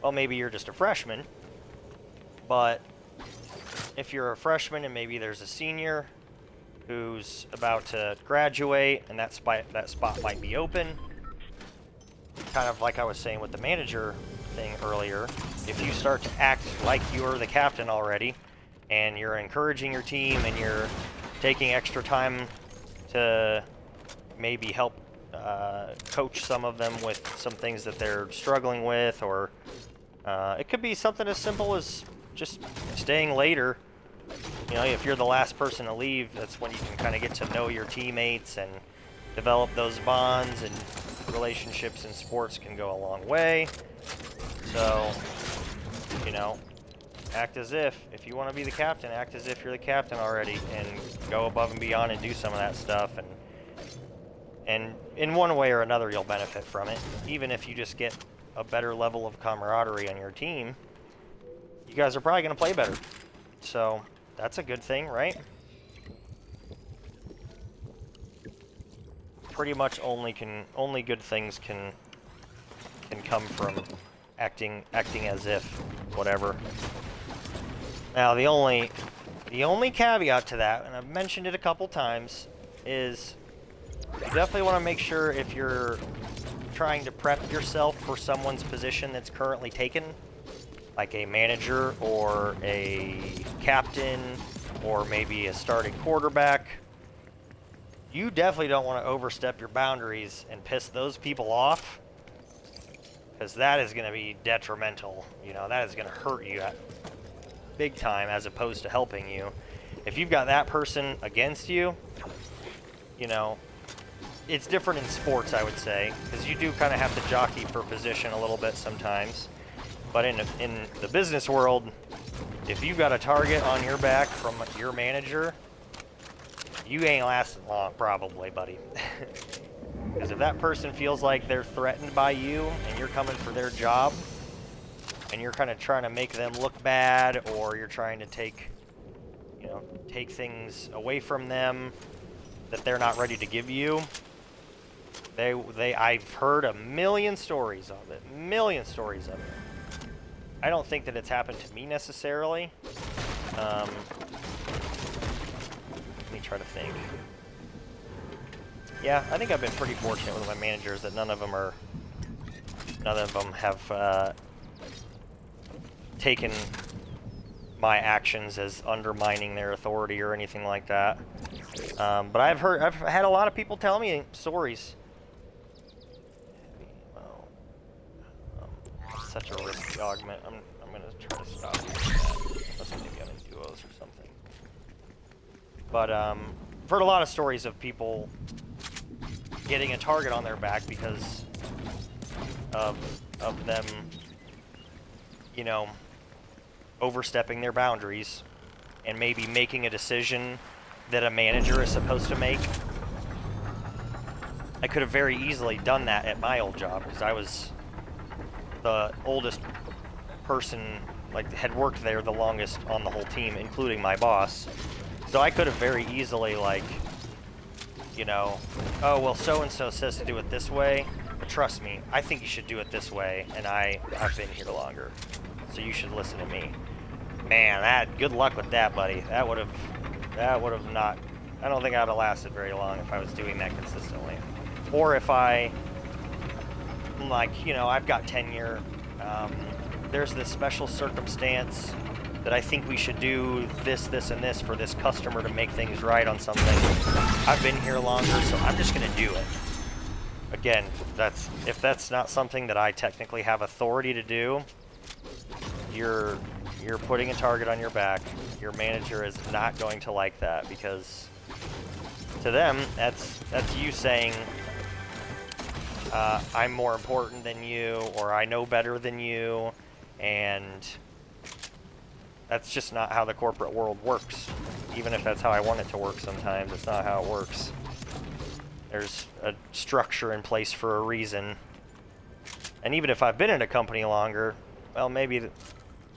well, maybe you're just a freshman, but if you're a freshman and maybe there's a senior who's about to graduate and that spot might be open, kind of like I was saying with the manager thing earlier, if you start to act like you're the captain already and you're encouraging your team and you're taking extra time to maybe help coach some of them with some things that they're struggling with, or it could be something as simple as just staying later. You know, if you're the last person to leave, that's when you can kind of get to know your teammates and develop those bonds, and relationships in sports can go a long way. So, you know, act as if you want to be the captain, act as if you're the captain already, and go above and beyond and do some of that stuff, and in one way or another you'll benefit from it. Even if you just get a better level of camaraderie on your team, you guys are probably going to play better. So that's a good thing, right? Pretty much only good things can come from acting as if whatever. Now the only caveat to that, and I've mentioned it a couple times, is you definitely want to make sure, if you're trying to prep yourself for someone's position that's currently taken, like a manager or a captain or maybe a starting quarterback, you definitely don't want to overstep your boundaries and piss those people off, because that is going to be detrimental. You know, that is going to hurt you big time as opposed to helping you. If you've got that person against you, you know, it's different in sports, I would say, because you do kind of have to jockey for position a little bit sometimes. But in the business world, if you've got a target on your back from your manager, you ain't lasting long, probably, buddy. Because if that person feels like they're threatened by you and you're coming for their job, and you're kind of trying to make them look bad, or you're trying to take things away from them that they're not ready to give you, I've heard a million stories of it. I don't think that it's happened to me necessarily. Let me try to think. Yeah, I think I've been pretty fortunate with my managers that none of them have taken my actions as undermining their authority or anything like that. But I've had a lot of people tell me stories. Well, such a risky augment. I'm gonna try to stop doing that. Unless maybe I'm in duos or something. But I've heard a lot of stories of people getting a target on their back because of them, you know, overstepping their boundaries and maybe making a decision that a manager is supposed to make. I could have very easily done that at my old job, because I was the oldest person, like, had worked there the longest on the whole team, including my boss. So I could have very easily, like, you know, oh, well, so-and-so says to do it this way, but trust me, I think you should do it this way, and I've been here longer, so you should listen to me. Man, good luck with that, buddy. That would have not, I don't think I would have lasted very long if I was doing that consistently. Or if I've got tenure, there's this special circumstance that I think we should do this, and this for this customer to make things right on something. I've been here longer, so I'm just going to do it. Again, if that's not something that I technically have authority to do, you're putting a target on your back. Your manager is not going to like that, because to them, that's you saying, I'm more important than you, or I know better than you, and that's just not how the corporate world works. Even if that's how I want it to work sometimes, it's not how it works. There's a structure in place for a reason. And even if I've been in a company longer, well, maybe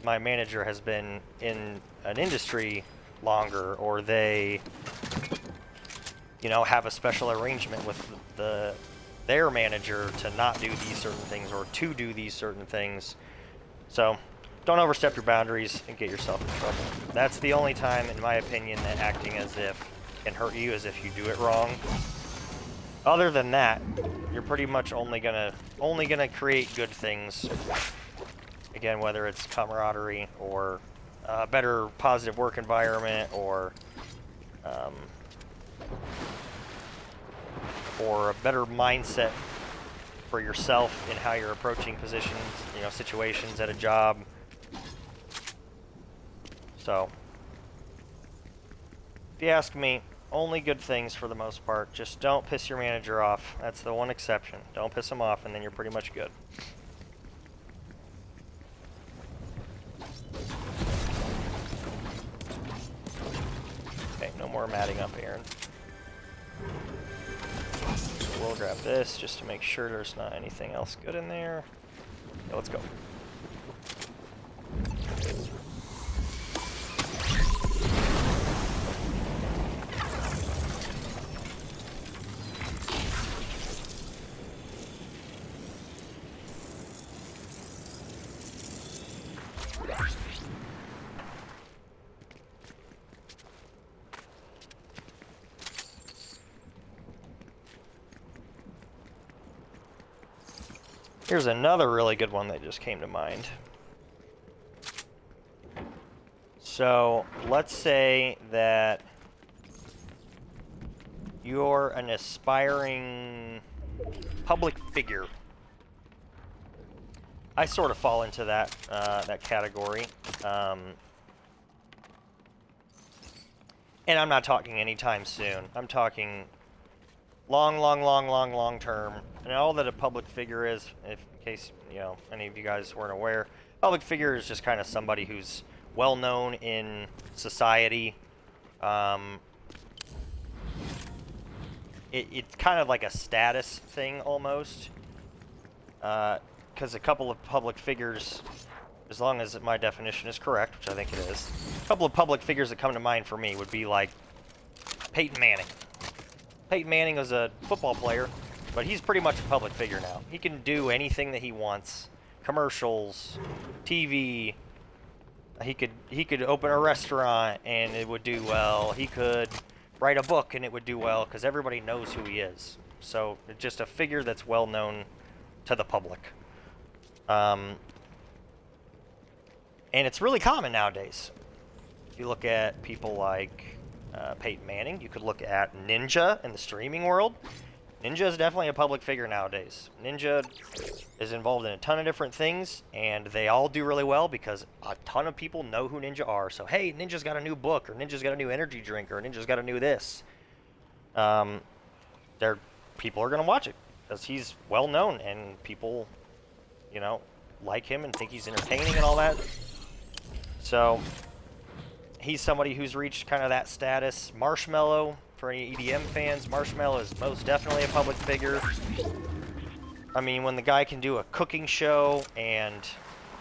my manager has been in an industry longer, or they, you know, have a special arrangement with their manager to not do these certain things, or to do these certain things. So don't overstep your boundaries and get yourself in trouble. That's the only time, in my opinion, that acting as if can hurt you, as if you do it wrong. Other than that, you're pretty much only gonna create good things. Again, whether it's camaraderie, or a better positive work environment, or um, or a better mindset for yourself in how you're approaching positions, situations at a job. So, if you ask me, only good things for the most part. Just don't piss your manager off. That's the one exception. Don't piss him off, and then you're pretty much good. Okay, no more matting up, Aaron. We'll grab this just to make sure there's not anything else good in there. Okay, let's go. Here's another really good one that just came to mind. So, let's say that you're an aspiring public figure. I sort of fall into that that category. And I'm not talking anytime soon. I'm talking long term. And all that a public figure is, if in case any of you guys weren't aware, public figure is just kind of somebody who's well known in society. It's kind of like a status thing almost, because a couple of public figures, as long as my definition is correct, which I think it is, a couple of public figures that come to mind for me would be like Peyton Manning. Peyton Manning was a football player, but he's pretty much a public figure now. He can do anything that he wants. Commercials, TV. He could open a restaurant and it would do well. He could write a book and it would do well because everybody knows who he is. So it's just a figure that's well known to the public. And it's really common nowadays. If you look at people like Peyton Manning, you could look at Ninja in the streaming world. Ninja is definitely a public figure nowadays. Ninja is involved in a ton of different things, and they all do really well because a ton of people know who Ninja are. So, hey, Ninja's got a new book, or Ninja's got a new energy drink, or Ninja's got a new this. People are going to watch it because he's well known, and people, like him and think he's entertaining and all that. So, he's somebody who's reached kind of that status. Marshmello, for any EDM fans, Marshmello is most definitely a public figure. I mean, when the guy can do a cooking show and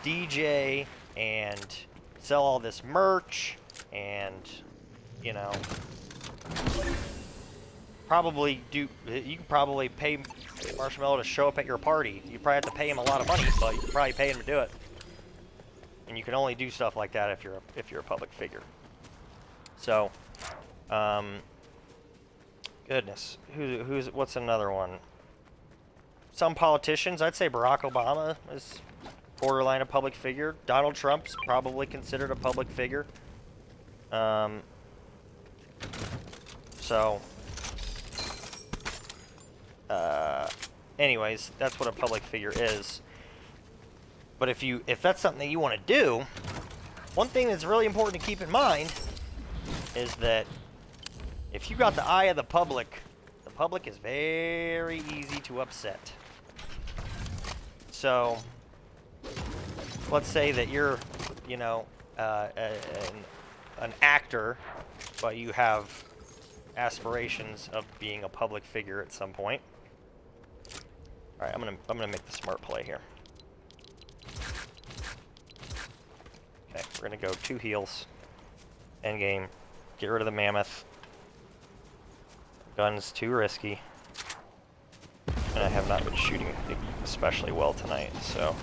DJ and sell all this merch and, you could probably pay Marshmello to show up at your party. You probably have to pay him a lot of money, but you could probably pay him to do it. And you can only do stuff like that if you're a public figure. So, goodness, what's another one? Some politicians, I'd say Barack Obama is borderline a public figure. Donald Trump's probably considered a public figure. Anyways, that's what a public figure is. But if that's something that you want to do, one thing that's really important to keep in mind is that if you got the eye of the public is very easy to upset. So, let's say that you're, an actor, but you have aspirations of being a public figure at some point. All right, I'm gonna make the smart play here. Okay, we're gonna go 2 heals. Endgame. Get rid of the mammoth. Gun's too risky. And I have not been shooting especially well tonight, so.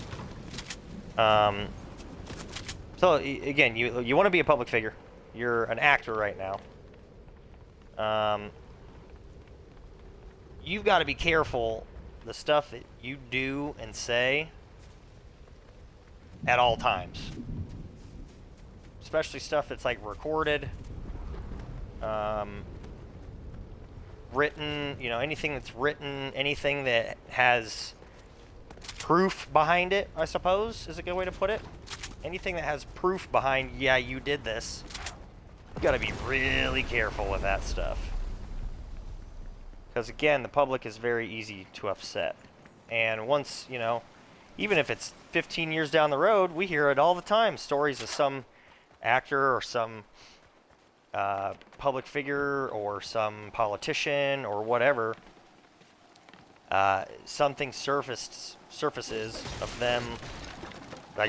So again, you want to be a public figure. You're an actor right now. You've got to be careful the stuff that you do and say at all times. Especially stuff that's like recorded. written, anything that's written, anything that has proof behind it, I suppose, is a good way to put it. Anything that has proof behind, yeah, you did this. You gotta be really careful with that stuff. Because again, the public is very easy to upset. And once, even if it's 15 years down the road, we hear it all the time. Stories of some actor or some public figure or some politician or whatever. Something surfaces of them. I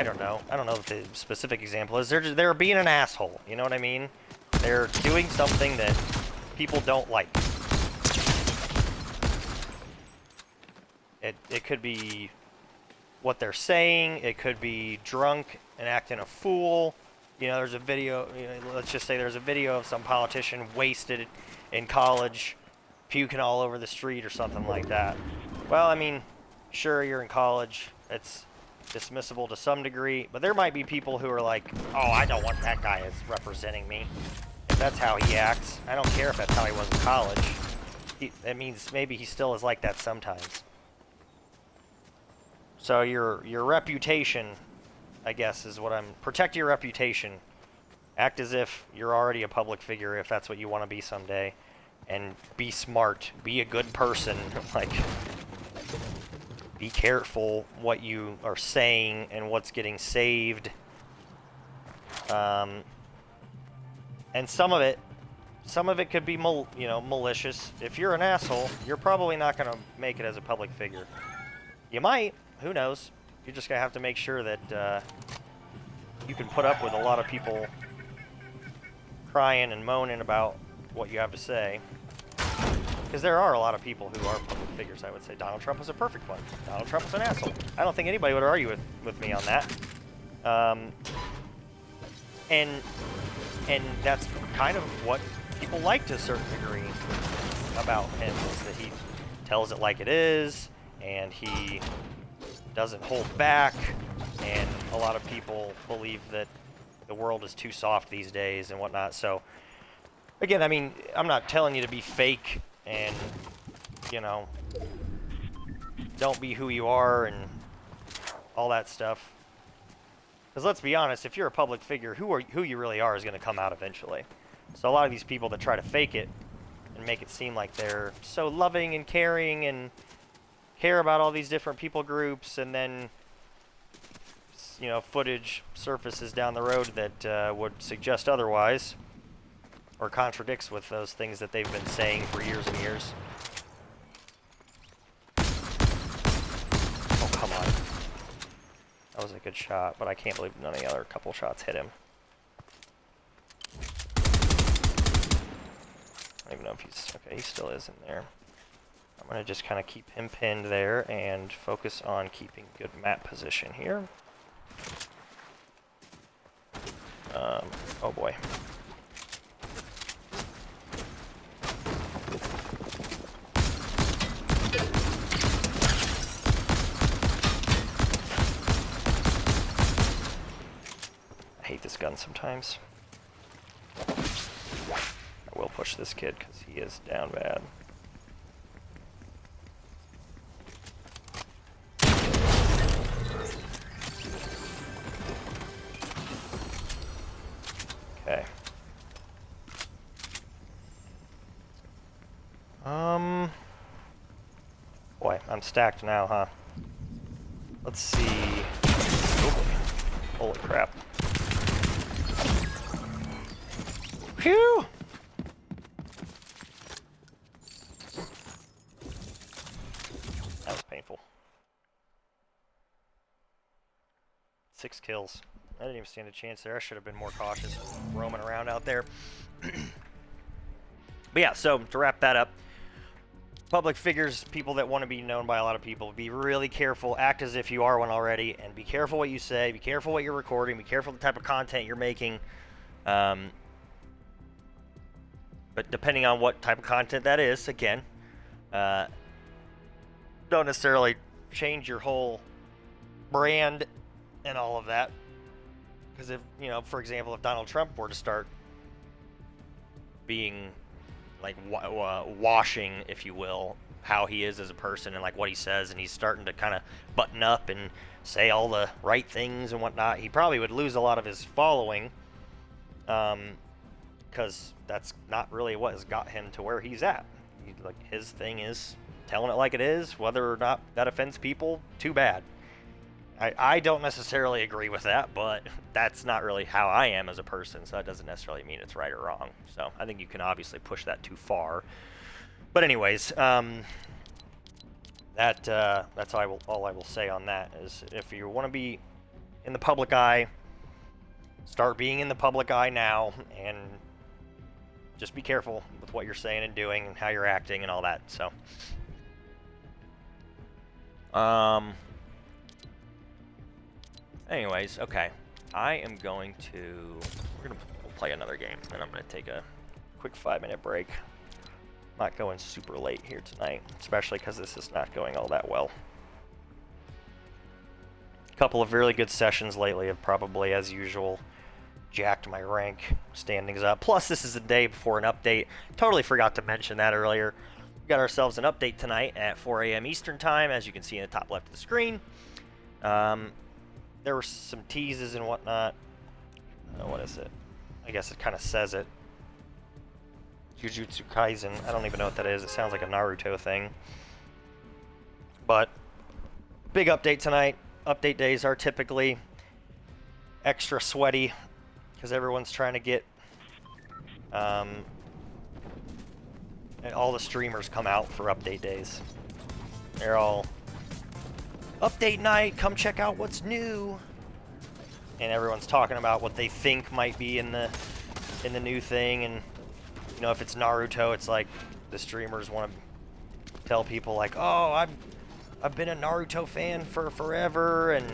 don't know. I don't know what the specific example is. They're being an asshole. You know what I mean? They're doing something that people don't like. It could be what they're saying. It could be drunk and acting a fool. There's a video. Let's just say there's a video of some politician wasted in college, puking all over the street or something like that. Well, I mean, sure, you're in college. It's dismissible to some degree, but there might be people who are like, oh, I don't want that guy as representing me. If that's how he acts, I don't care if that's how he was in college. That means maybe he still is like that sometimes. So your reputation, I guess, is what protect your reputation. Act as if you're already a public figure, if that's what you want to be someday. And be smart. Be a good person. Be careful what you are saying and what's getting saved. And some of it could be malicious. If you're an asshole, you're probably not going to make it as a public figure. You might. Who knows? You're just going to have to make sure that you can put up with a lot of people crying and moaning about what you have to say. Because there are a lot of people who are public figures, I would say. Donald Trump was a perfect one. Donald Trump was an asshole. I don't think anybody would argue with me on that. And that's kind of what people like to a certain degree about him, is that he tells it like it is, and he doesn't hold back, and a lot of people believe that the world is too soft these days and whatnot. So, again, I mean, I'm not telling you to be fake and, don't be who you are and all that stuff. Because let's be honest, if you're a public figure, who you really are is going to come out eventually. So a lot of these people that try to fake it and make it seem like they're so loving and caring and care about all these different people groups, and then footage surfaces down the road that would suggest otherwise, or contradicts with those things that they've been saying for years and years. Oh, come on. That was a good shot, but I can't believe none of the other couple shots hit him. I don't even know if he's... Okay, he still is in there. I'm going to just kind of keep him pinned there and focus on keeping good map position here. Oh boy. I hate this gun sometimes. I will push this kid because he is down bad. Okay. Boy, I'm stacked now, huh? Let's see. Oh boy. Holy crap. Phew! That was painful. 6 kills. I didn't even stand a chance there. I should have been more cautious roaming around out there. But yeah, so to wrap that up, public figures, people that want to be known by a lot of people, be really careful. Act as if you are one already, and be careful what you say. Be careful what you're recording. Be careful the type of content you're making. But depending on what type of content that is, again, don't necessarily change your whole brand and all of that. Because if, for example, if Donald Trump were to start being like washing, if you will, how he is as a person and like what he says, and he's starting to kind of button up and say all the right things and whatnot. He probably would lose a lot of his following, because that's not really what has got him to where he's at. Like, his thing is telling it like it is, whether or not that offends people, too bad. I don't necessarily agree with that, but that's not really how I am as a person, so that doesn't necessarily mean it's right or wrong. So I think you can obviously push that too far. But anyways, that's all I will say on that. Is if you want to be in the public eye, start being in the public eye now, and just be careful with what you're saying and doing and how you're acting and all that. So, anyways, okay. I am going to... we'll play another game, and I'm going to take a quick 5-minute break. Not going super late here tonight, especially because this is not going all that well. A couple of really good sessions lately have probably, as usual, jacked my rank standings up. Plus, this is the day before an update. Totally forgot to mention that earlier. We got ourselves an update tonight at 4 a.m. Eastern Time, as you can see in the top left of the screen. There were some teases and whatnot. What is it? I guess it kind of says it. Jujutsu Kaisen. I don't even know what that is. It sounds like a Naruto thing. But, big update tonight. Update days are typically extra sweaty because everyone's trying to get... and all the streamers come out for update days. They're all... update night, come check out what's new. And everyone's talking about what they think might be in the new thing. And, you know, if it's Naruto, it's like the streamers want to tell people like, oh, I've been a Naruto fan for forever, and,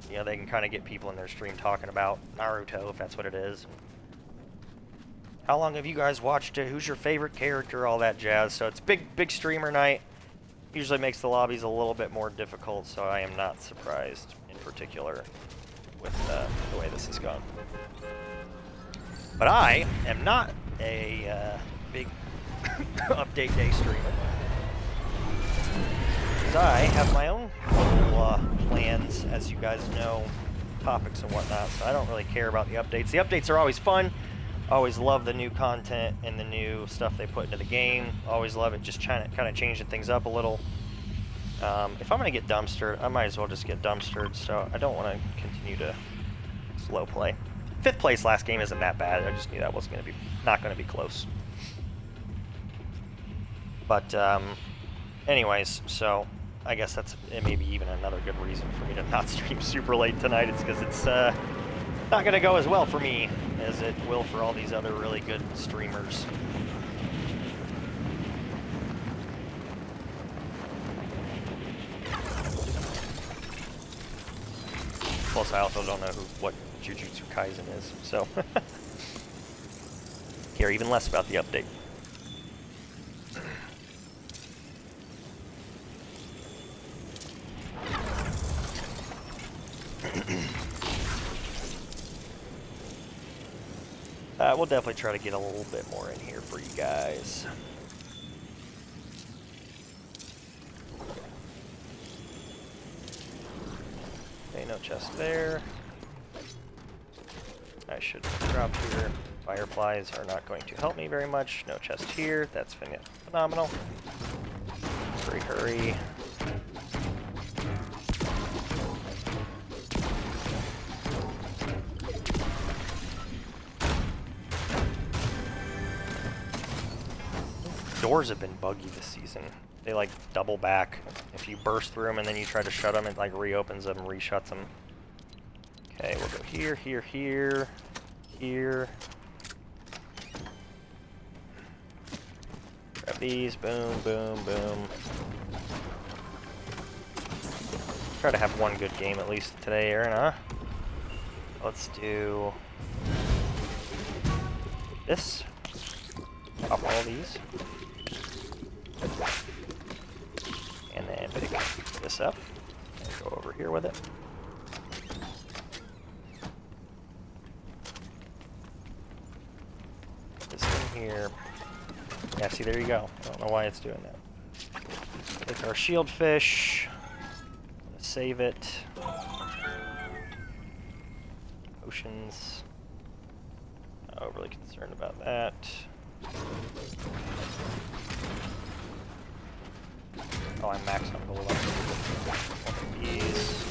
you know, they can kind of get people in their stream talking about Naruto, if that's what it is. How long have you guys watched it? Who's your favorite character? All that jazz. So it's big streamer night. Usually makes the lobbies a little bit more difficult, so I am not surprised in particular with the way this has gone. But I am not a big update day streamer, because I have my own little plans, as you guys know, topics and whatnot, so I don't really care about the updates. The updates are always fun. Always love the new content and the new stuff they put into the game. Always love it, just kind of changing things up a little. If I'm going to get dumpstered, I might as well just get dumpstered, so I don't want to continue to slow play. 5th place last game isn't that bad. I just knew that was not going to be close. But anyways, so I guess that's maybe even another good reason for me to not stream super late tonight. It's because it's not going to go as well for me as it will for all these other really good streamers. Plus, I also don't know what Jujutsu Kaisen is, so care even less about the update. We'll definitely try to get a little bit more in here for you guys. Okay, no chest there. I should drop here. Fireflies are not going to help me very much. No chest here. That's phenomenal. Hurry. Doors have been buggy this season. They like double back. If you burst through them and then you try to shut them, it like reopens them and reshuts them. Okay, we'll go here, here. Grab these, boom. Try to have one good game at least today, Aaron, huh? Let's do this. Pop all these. And then pick this up and go over here with it. Put this in here. Yeah, see, there you go. I don't know why it's doing that. Take our shield fish. Save it. Potions. Not overly concerned about that. Oh, I'm maxed on gold. These.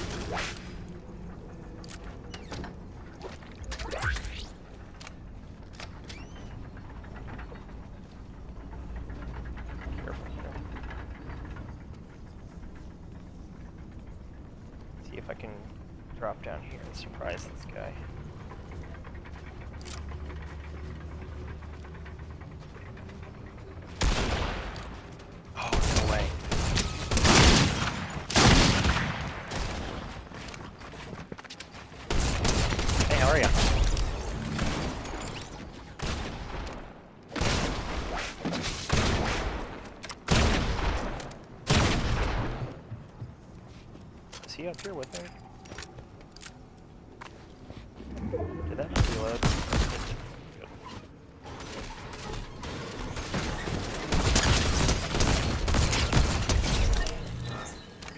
Careful here. See if I can drop down here and surprise this guy. Oh, no way. Hey, how are ya? Is he up here with me? Did that not reload? Good.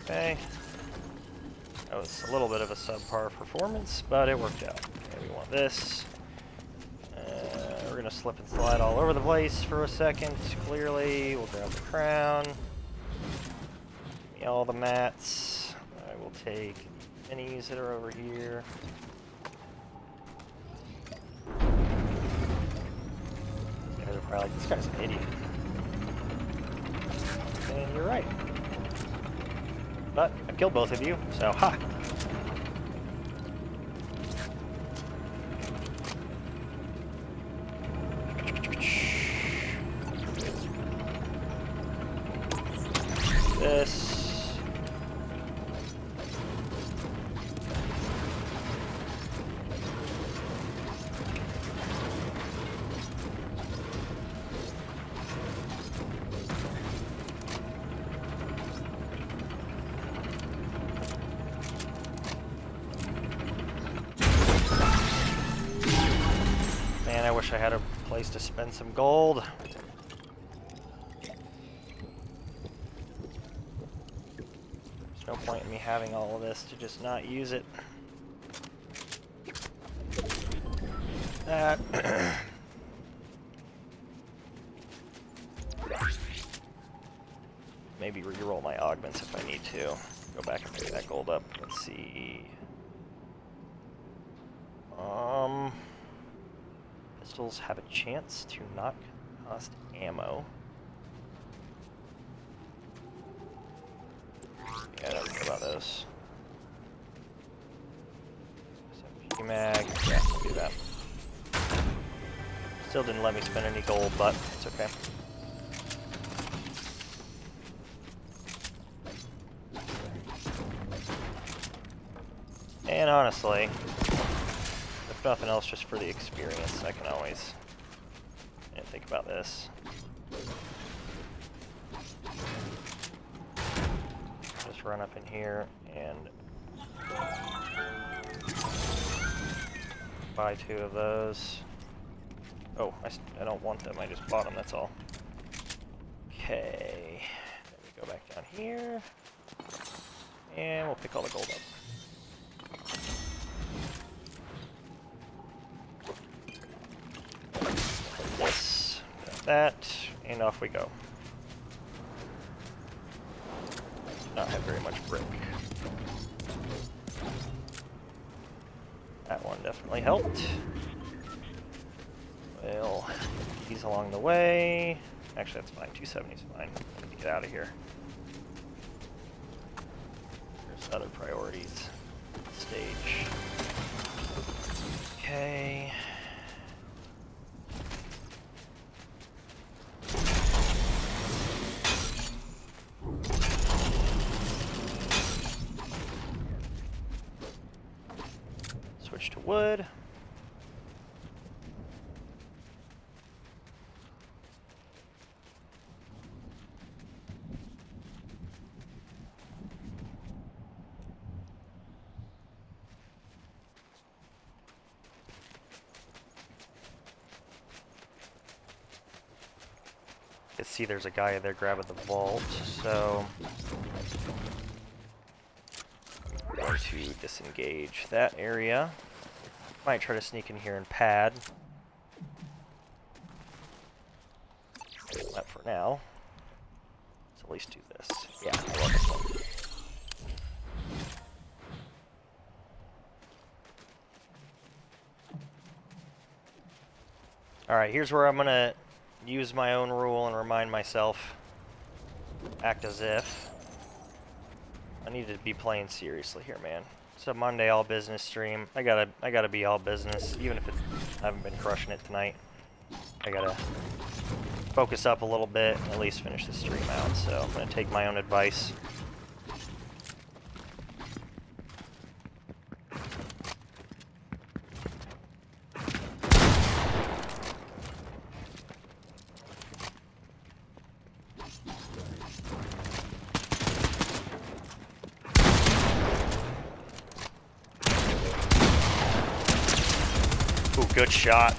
Okay. That was a little bit of a subpar performance, but it worked out. Okay, we want this. We're gonna slip and slide all over the place for a second, clearly. We'll grab the crown. Give me all the mats. I will take the minis that are over here. You guys are probably like, this guy's an idiot. And you're right. But I killed both of you, so ha! This. Man, I wish I had a place to spend some gold. There's no point in me having all of this to just not use it. That. Maybe reroll my augments if I need to. Go back and pick that gold up. Let's see. Pistols have a chance to not cost ammo. Yeah, I don't care about those. Mag, yeah, I'll do that. Still didn't let me spend any gold, but it's okay. And honestly, if nothing else, just for the experience, I can always think about this. Just run up in here and buy 2 of those. Oh, I don't want them, I just bought them, that's all. Okay, then we go back down here, and we'll pick all the gold up. This, that, and off we go. Not have very much brick. That one definitely helped. Well, these along the way. Actually, that's fine. 270 is fine. Let me get out of here. There's other priorities. Stage. Okay. Switch to wood. could see there's a guy there grabbing the vault, so I'm going to disengage that area. Might try to sneak in here and pad. Not for now. Let's at least do this. Yeah, I love this one. Alright, here's where I'm gonna use my own rule and remind myself. Act as if. I need to be playing seriously here, man. It's a Monday all business stream. I gotta be all business, even if I haven't been crushing it tonight. I gotta focus up a little bit and at least finish the stream out. So I'm gonna take my own advice. Ooh, good shot.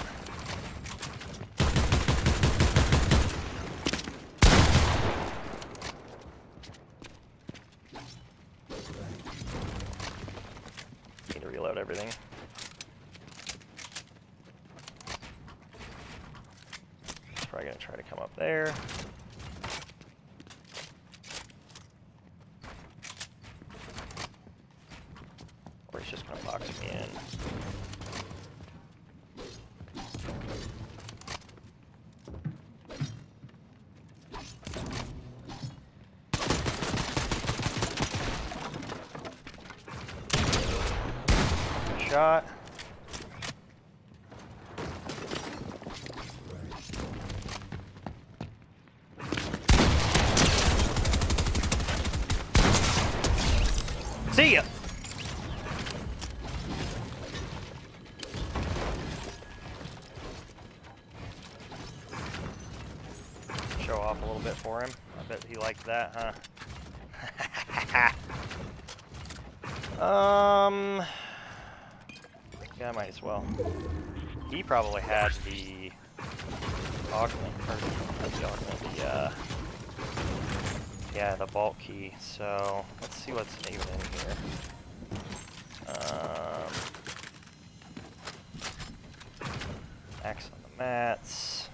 Need to reload everything. He's probably gonna try to come up there. Or he's just gonna box me in. Shot. See ya. Show off a little bit for him. I bet he liked that, huh? Yeah, I might as well. He probably had the augment, or not the augment, yeah, the vault key. So let's see what's even in here. Axe on the mats.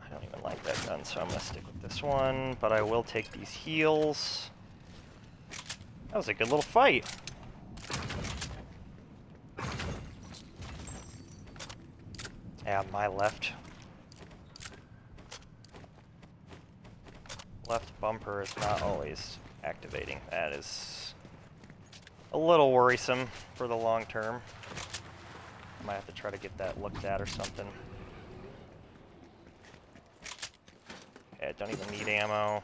I don't even like that gun, so I'm gonna stick with this one. But I will take these heals. That was a good little fight. Yeah, my left bumper is not always activating. That is a little worrisome for the long term. Might have to try to get that looked at or something. Okay, I don't even need ammo.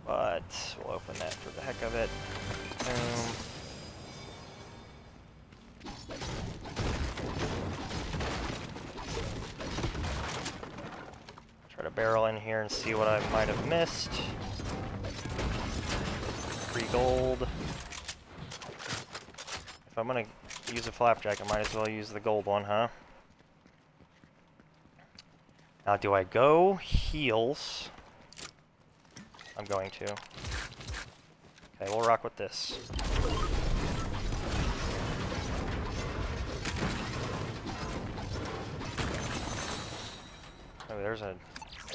But we'll open that for the heck of it. Boom. Try to barrel in here and see what I might have missed. Free gold. If I'm gonna use a flapjack, I might as well use the gold one, huh? Now, do I go heals? I'm going to. Okay, we'll rock with this. Oh, there's a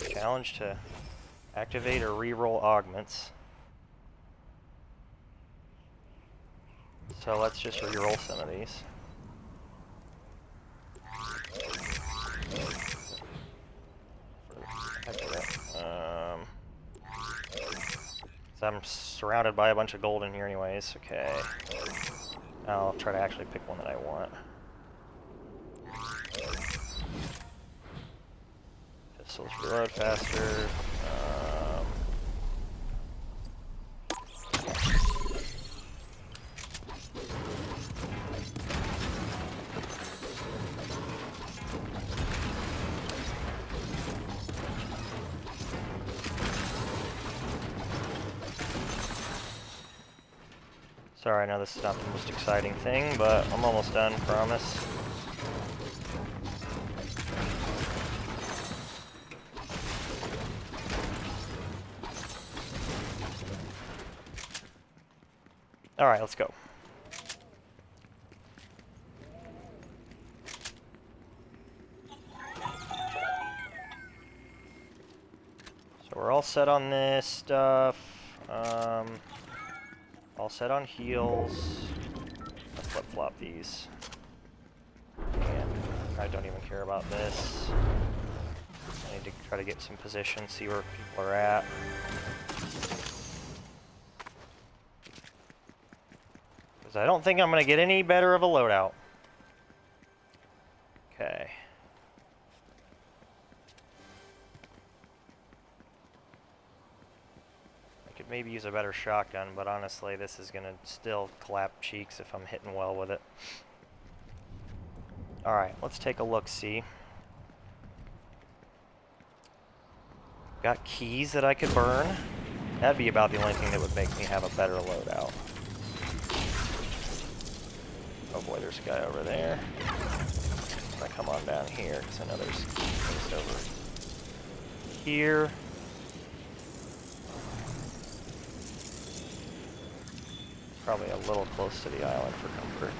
challenge to activate or re-roll augments. So let's just re-roll some of these. So I'm surrounded by a bunch of gold in here anyways. Okay. I'll try to actually pick one that I want. Pistols reload faster. Sorry, I know this is not the most exciting thing, but I'm almost done, promise. Alright, let's go. So we're all set on this stuff. All set on heals. Let's flip-flop these. And I don't even care about this. I need to try to get some position, see where people are at. Because I don't think I'm going to get any better of a loadout. Okay. I could maybe use a better shotgun, but honestly, this is going to still clap cheeks if I'm hitting well with it. Alright, let's take a look-see. Got keys that I could burn. That'd be about the only thing that would make me have a better loadout. Oh boy, there's a guy over there. I'm gonna come on down here, because I know there's things over here. Probably a little close to the island for comfort.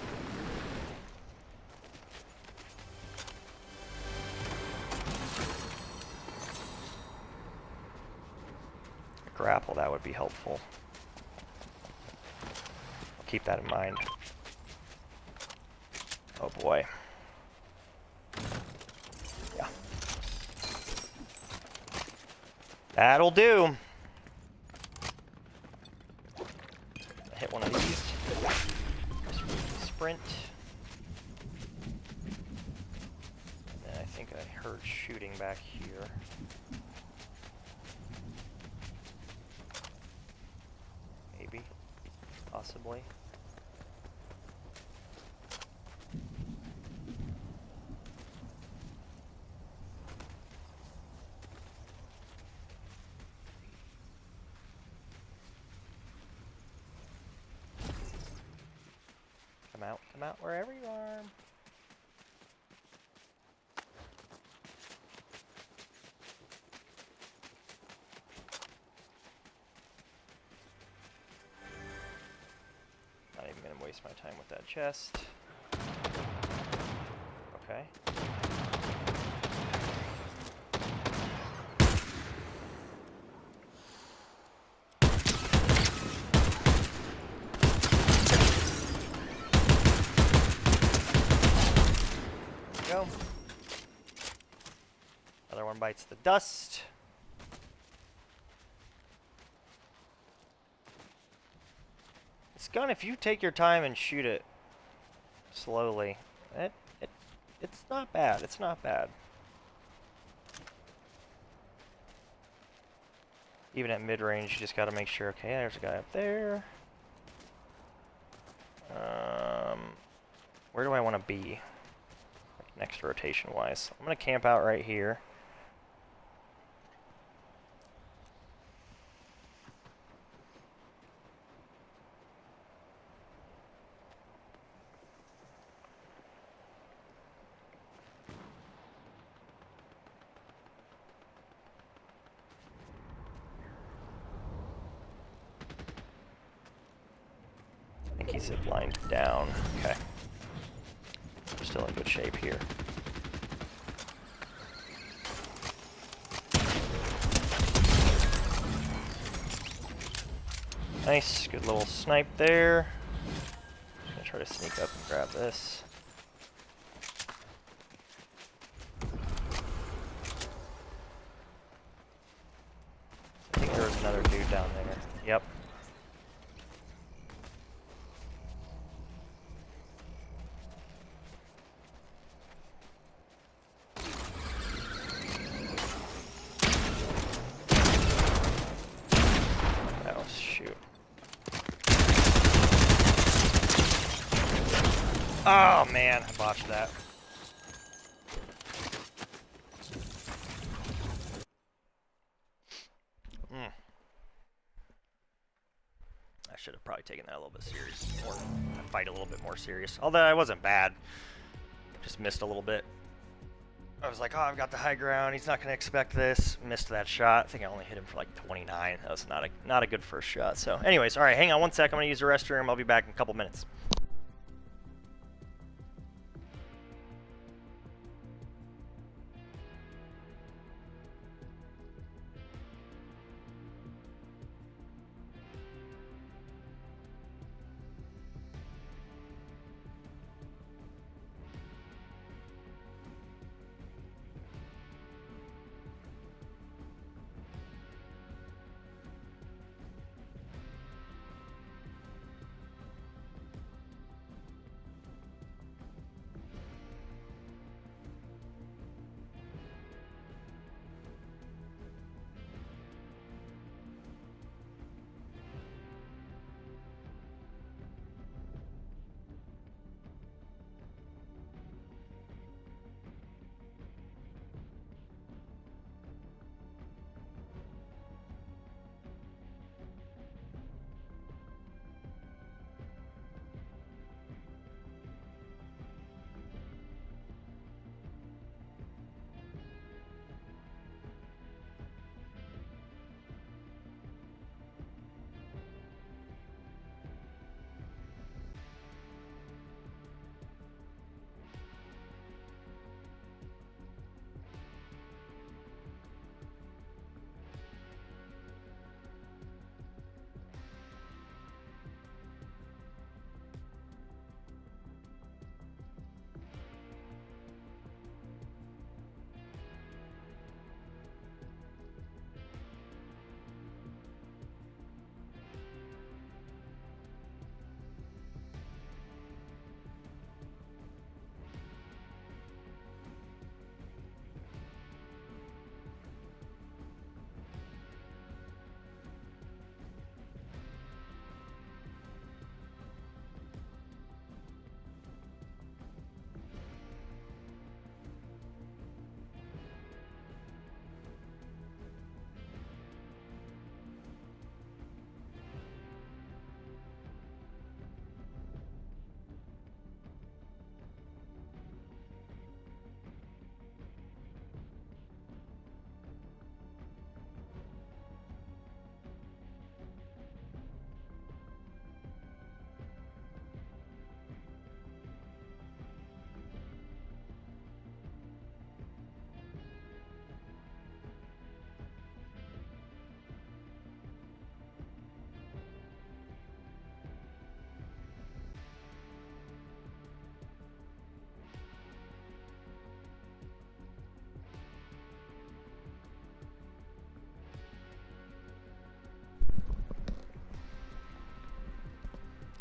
Grapple, that would be helpful. I'll keep that in mind. Oh boy. Yeah. That'll do. Hit one of these. Sprint. And I think I heard shooting back here. Maybe. Possibly. Come out wherever you are. Not even gonna waste my time with that chest. Okay. Go. Another one bites the dust. This gun, if you take your time and shoot it slowly, it's not bad. It's not bad. Even at mid-range, you just got to make sure. Okay, there's a guy up there. Where do I want to be? Next rotation-wise. I'm going to camp out right here. I think he ziplined down. Okay. We're still in good shape here. Nice, good little snipe there. I'm gonna try to sneak up and grab this. I think there was another dude down there. Yep. Oh, shoot. Oh man, I botched that. I should have probably taken that a little bit serious, or fight a little bit more serious. Although I wasn't bad, just missed a little bit. I was like, oh, I've got the high ground. He's not going to expect this. Missed that shot. I think I only hit him for like 29. That was not a good first shot. So anyways, all right, hang on one sec. I'm going to use the restroom. I'll be back in a couple minutes.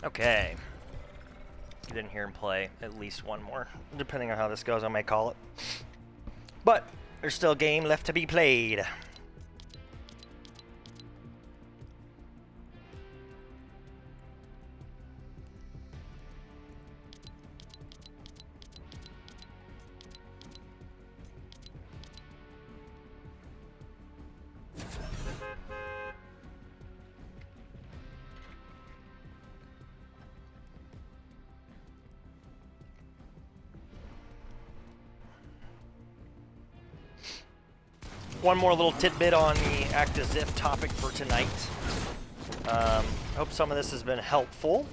Okay. You didn't hear him play at least one more. Depending on how this goes, I may call it. But there's still a game left to be played. One more little tidbit on the Act as If topic for tonight. Hope some of this has been helpful,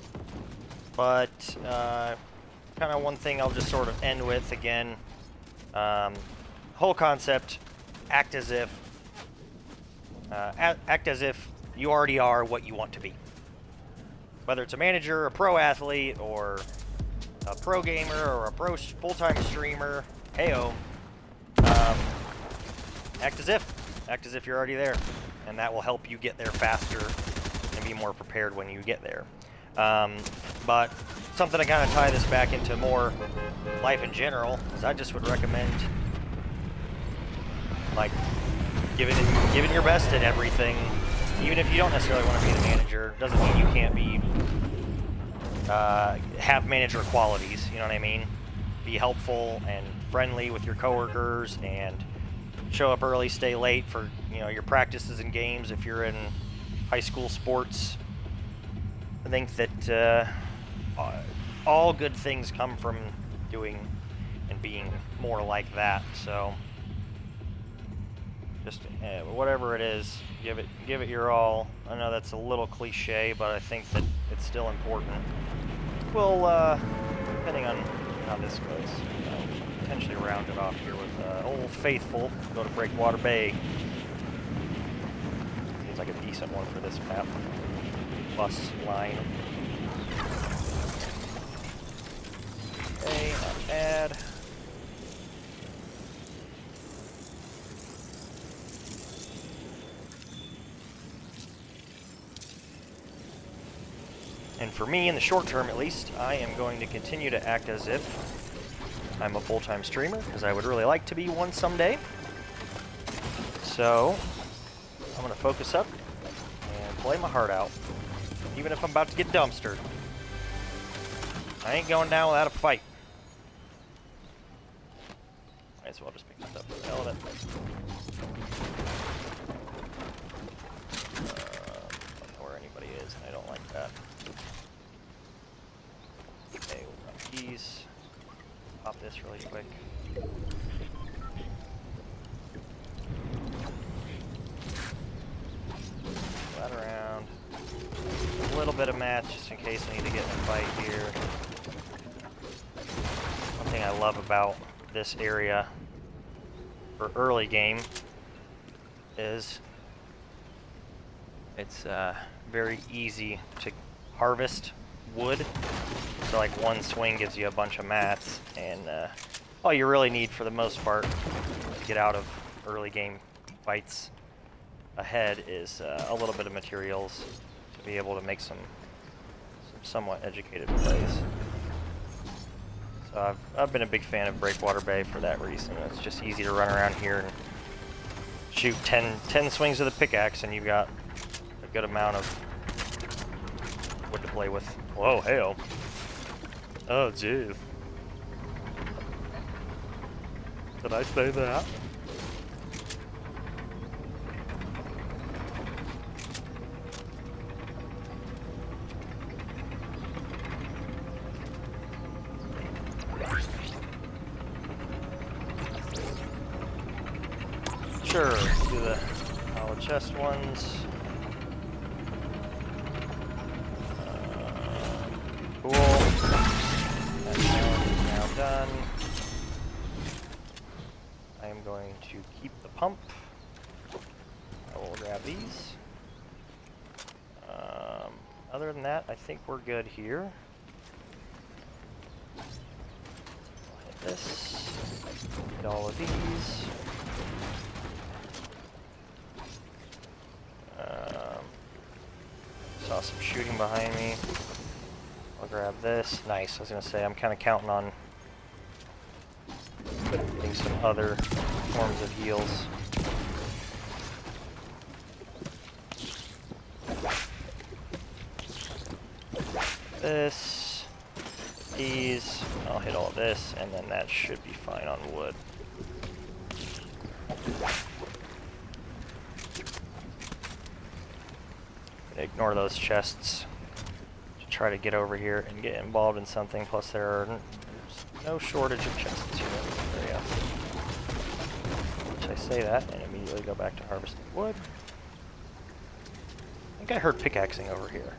but kind of one thing I'll just sort of end with again. Whole concept, act as if you already are what you want to be. Whether it's a manager, a pro athlete, or a pro gamer, or a pro full-time streamer, heyo. Act as if you're already there, and that will help you get there faster and be more prepared when you get there. But something to kind of tie this back into more life in general is I just would recommend like giving your best at everything, even if you don't necessarily want to be the manager. Doesn't mean you can't be have manager qualities. You know what I mean? Be helpful and friendly with your coworkers and show up early, stay late for your practices and games if you're in high school sports. I think that all good things come from doing being more like that. So just whatever it is, give it your all. I know that's a little cliche, but I think that it's still important. We'll, depending on how this goes, potentially round it off here with Old Faithful. Go to Breakwater Bay. Seems like a decent one for this map. Bus line. Okay, not bad. And for me, in the short term at least, I am going to continue to act as if I'm a full-time streamer, because I would really like to be one someday. So, I'm going to focus up and play my heart out, even if I'm about to get dumpstered. I ain't going down without a fight. Might as well just pick this up for the hell of it. I don't know where anybody is, and I don't like that. Okay, we'll grab these. Pop this really quick. That around. A little bit of mats just in case I need to get in a fight here. One thing I love about this area for early game is it's very easy to harvest wood. So like one swing gives you a bunch of mats, and all you really need for the most part to get out of early game fights ahead is a little bit of materials to be able to make some somewhat educated plays. So I've been a big fan of Breakwater Bay for that reason. It's just easy to run around here and shoot 10 swings of the pickaxe, and you've got a good amount of wood to play with. Whoa, hell. Oh, jeez. Did I say that? Sure, let's do the solid chest ones. Cool. That challenge is now done. I am going to keep the pump. I will grab these. Other than that, I think we're good here. I'll hit this. Hit all of these. Saw some shooting behind me. I'll grab this. Nice. I was going to say, I'm kind of counting on getting some other forms of heals. This. These. I'll hit all this, and then that should be fine on wood. Ignore those chests to try to get over here and get involved in something. Plus, there's no shortage of chests here in this area. Which I say that and immediately go back to harvesting wood. I think I heard pickaxing over here.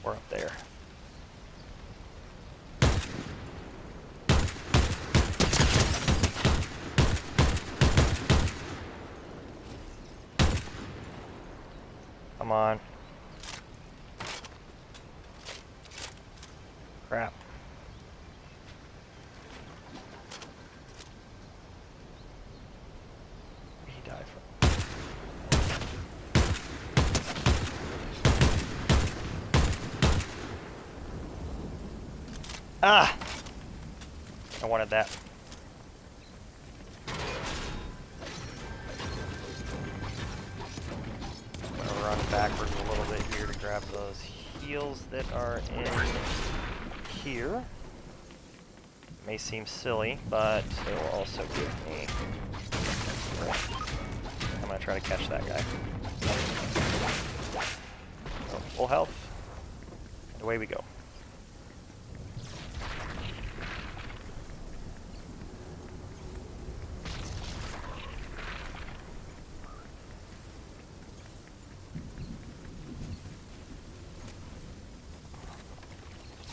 Or up there. Come on. Crap. Where did he die from? Ah! I wanted that. Run backwards a little bit here to grab those heals that are in here. May seem silly, but it will also give me... I'm gonna try to catch that guy. Full health. Away we go.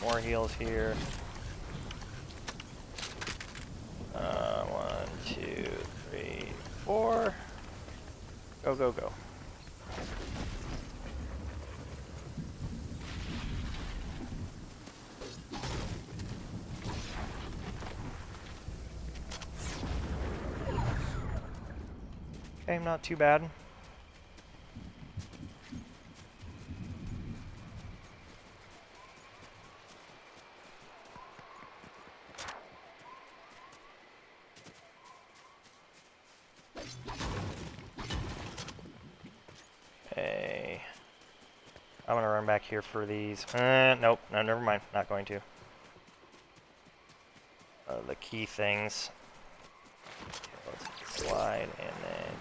More heals here. 1, 2, 3, 4. Go, go, go. Okay, not too bad. Okay. I'm gonna run back here for these. Nope, no, never mind. Not going to. The key things. Let's slide and then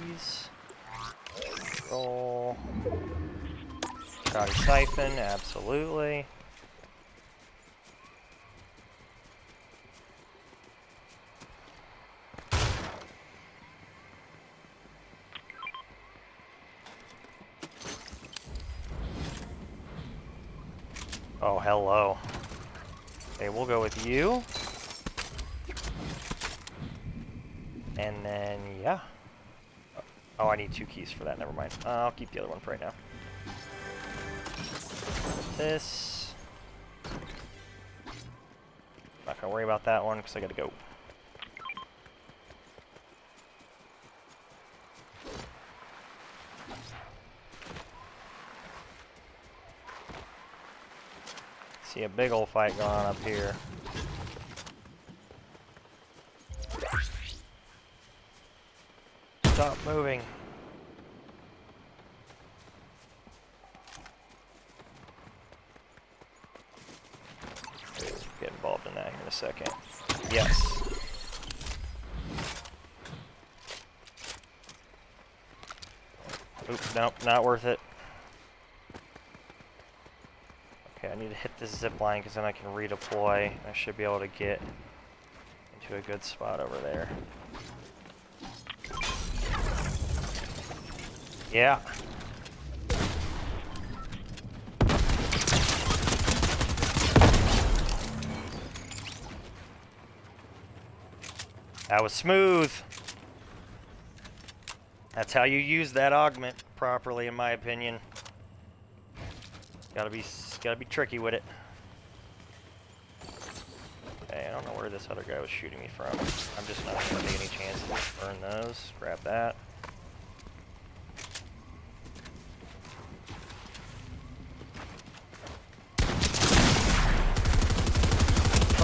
these. Roll. Shoddy siphon, absolutely. Oh, hello. Okay, we'll go with you. And then, yeah. Oh, I need 2 keys for that. Never mind. I'll keep the other one for right now. This. Not gonna worry about that one because I gotta go. See a big old fight going on up here. Stop moving. Get involved in that here in a second. Yes. Oops, nope, not worth it. Okay, I need to hit this zip line because then I can redeploy. I should be able to get into a good spot over there. Yeah. That was smooth. That's how you use that augment properly, in my opinion. Gotta be tricky with it. Okay, I don't know where this other guy was shooting me from. I'm just not gonna take any chances. Burn those. Grab that.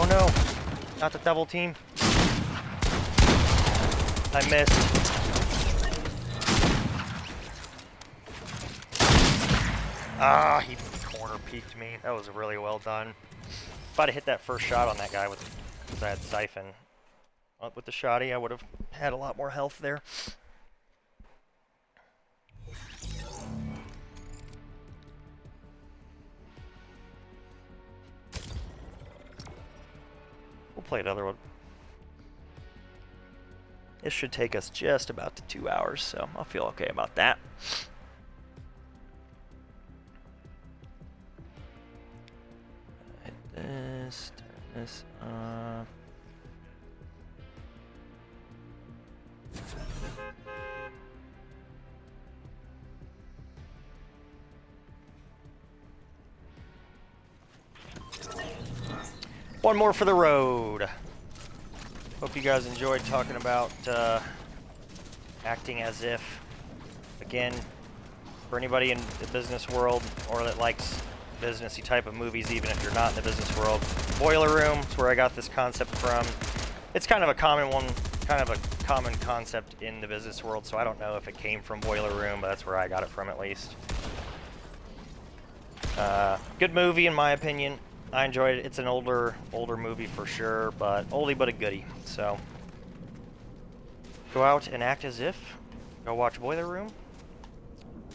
Oh no! Not the double team. I missed. Ah, he corner peeked me. That was really well done. If I'd have hit that first shot on that guy with that siphon, with the shoddy, I would have had a lot more health there. We'll play another one. This should take us just about to 2 hours, so I'll feel okay about that. Hit this, turn this off. One more for the road. Hope you guys enjoyed talking about acting as if. Again, for anybody in the business world or that likes businessy type of movies, even if you're not in the business world, Boiler Room is where I got this concept from. It's kind of a common one, kind of a common concept in the business world, so I don't know if it came from Boiler Room, but that's where I got it from at least. Good movie in my opinion. I enjoyed it. It's an older movie for sure, but oldie but a goodie. So go out and act as if. Go watch Boiler Room.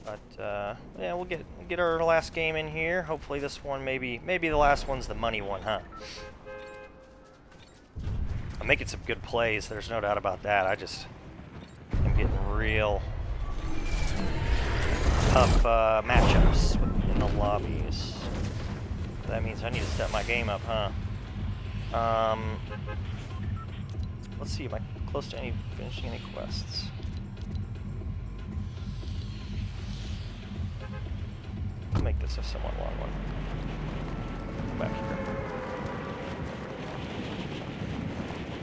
But yeah, we'll get our last game in here. Hopefully this one, maybe the last one's the money one, huh? I'm making some good plays. There's no doubt about that. I'm getting real tough matchups in the lobbies. That means I need to step my game up, huh? Let's see. Am I close to finishing any quests? I'll make this a somewhat long one. Come back here.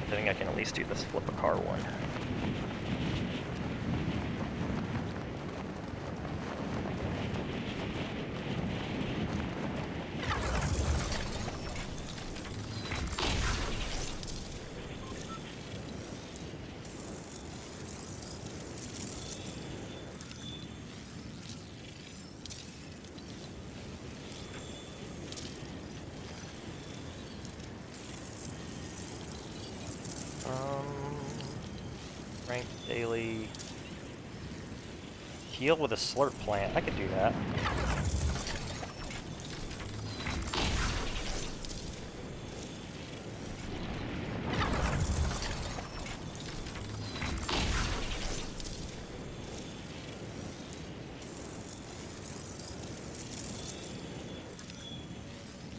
I think I can at least do this flip a car one. Rank daily. Heal with a slurp plant. I could do that.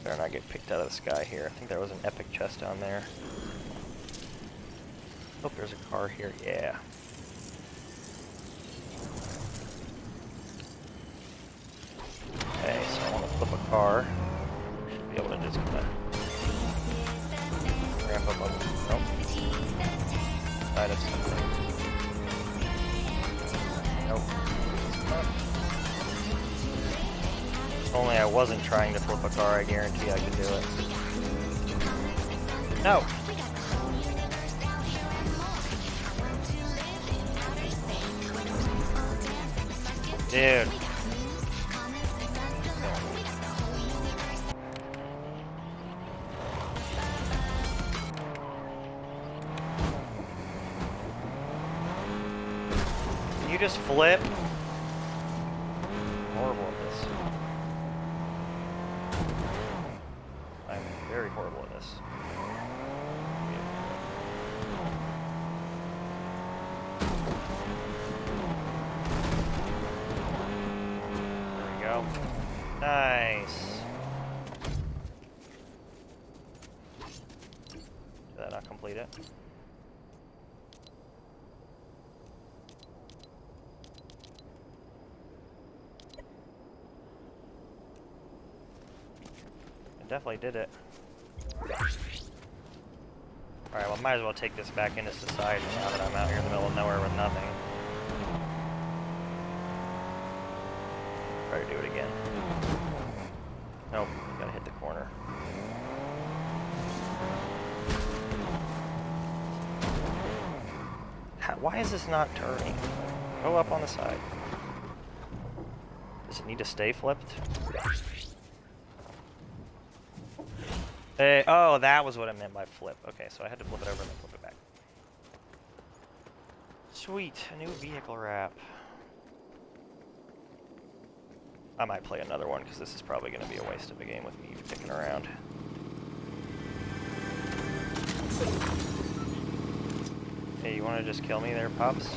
Better not get picked out of the sky here. I think there was an epic chest down there. Oh, there's a car here. Yeah. Okay, so I want to flip a car. Should be able to just kind of ramp up on. Nope. Side of something. Nope. If only I wasn't trying to flip a car, I guarantee I could do it. No! Dude. Can you just flip? I'm horrible at this. I'm very horrible at this. Nice. Did that not complete it? I definitely did it. Alright, well, might as well take this back into society now that I'm out here in the middle of nowhere with nothing. Try to do it again. Nope, you gotta hit the corner. Why is this not turning? Go up on the side. Does it need to stay flipped? Hey, oh, that was what I meant by flip. Okay, so I had to flip it over and then flip it back. Sweet, a new vehicle wrap. I might play another one because this is probably going to be a waste of a game with me picking around. Hey, you want to just kill me there, Pops?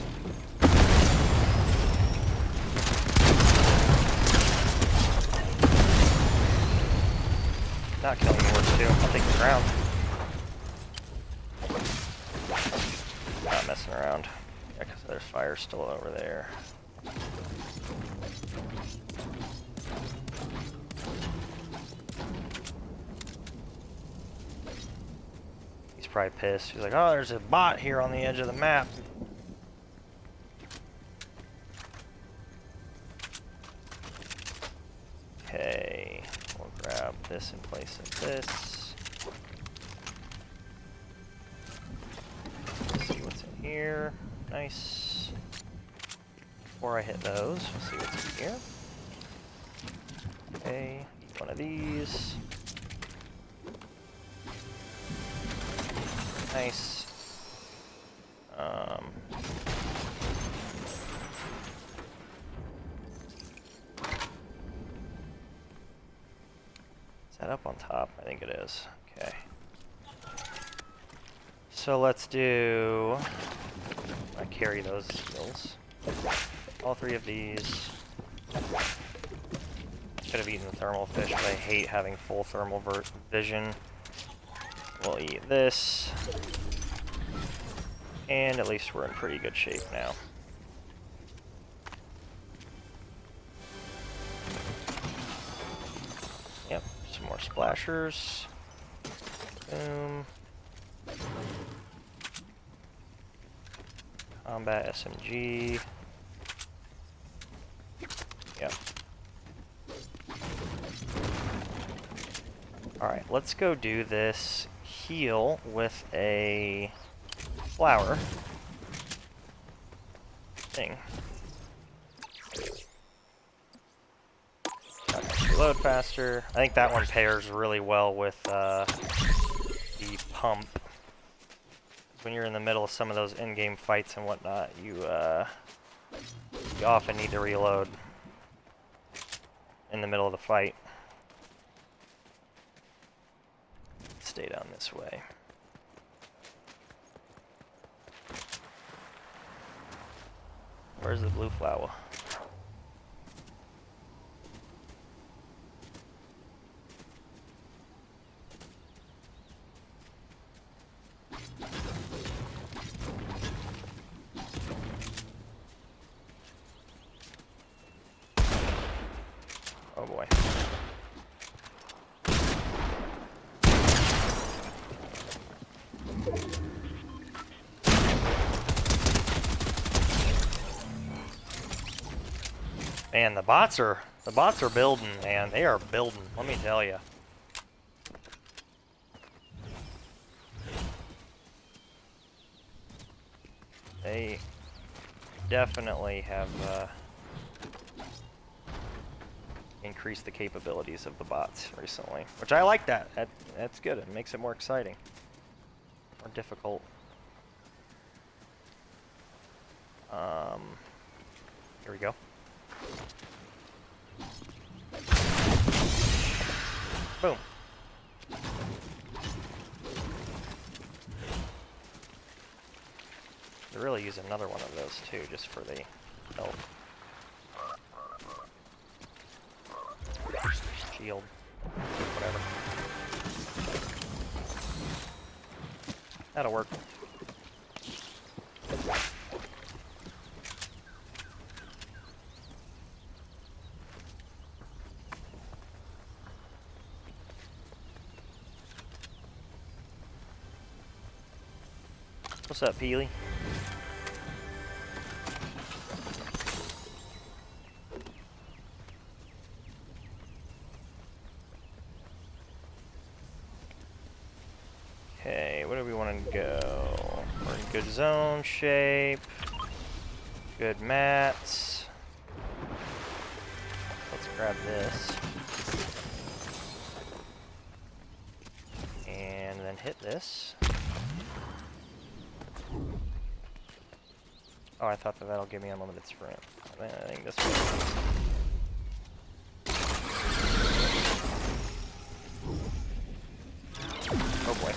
Not killing me works too. I'll take the crown. Not messing around. Yeah, because there's fire still over there. Probably pissed. He's like, oh, there's a bot here on the edge of the map. Okay, we'll grab this in place of this. Let's see what's in here. Nice. Before I hit those, we'll see what's in here. Okay, eat one of these. Nice. think it is. Okay. So let's do... I carry those skills. All 3 of these. Could have eaten the thermal fish, but I hate having full thermal vision. We'll eat this. And at least we're in pretty good shape now. Yep, some more splashers. Boom. Combat SMG. Yep. Alright, let's go do this heal with a flower thing. Reload faster. I think that one pairs really well with the pump. When you're in the middle of some of those in-game fights and whatnot, you often need to reload in the middle of the fight. Stay down this way. Where's the blue flower? Oh boy. Man, the bots are building, man. They are building, let me tell you. They definitely have increased the capabilities of the bots recently, which I like that. That's good. It makes it more exciting, more difficult. Here we go. Boom. Could really use another one of those too, just for the health. Shield. Whatever. That'll work. What's up, Peely? Okay, where do we want to go? We're in good zone shape. Good mats. Let's grab this. And then hit this. Oh, I thought that'll give me unlimited sprint. I think this one. Oh boy.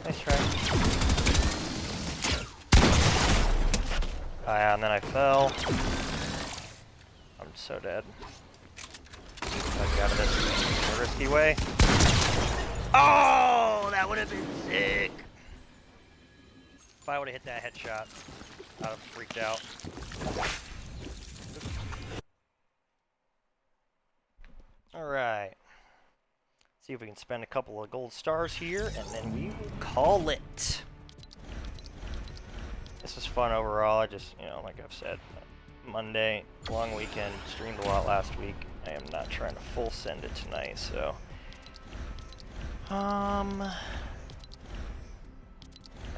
Nice try. Oh yeah, and then I fell. I'm so dead. Gotta get out of this in a risky way. Oh, that would have been sick. If I would have hit that headshot, I'd have freaked out. Alright. See if we can spend a couple of gold stars here, and then we will call it. This was fun overall. I just, like I've said, Monday, long weekend, streamed a lot last week. I am not trying to full send it tonight, so... I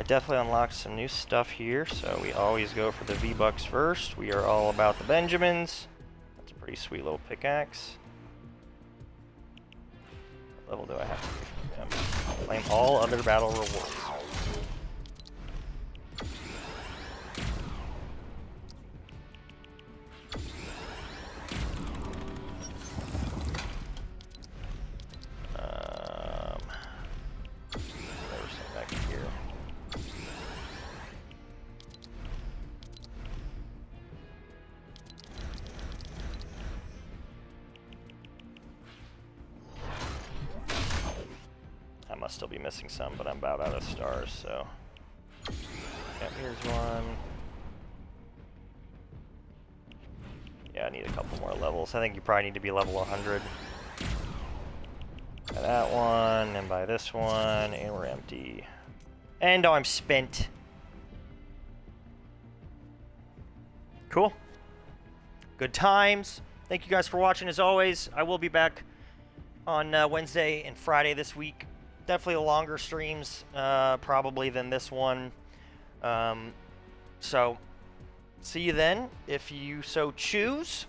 definitely unlocked some new stuff here, so we always go for the V-Bucks first. We are all about the Benjamins. That's a pretty sweet little pickaxe. What level do I have to be from him? Claim all other battle rewards. must still be missing some, but I'm about out of stars, so. Yep, here's one. Yeah, I need a couple more levels. I think you probably need to be level 100. By that one, and by this one, and we're empty. And I'm spent. Cool. Good times. Thank you guys for watching as always. I will be back on Wednesday and Friday this week. Definitely longer streams, probably than this one. So, see you then, if you so choose.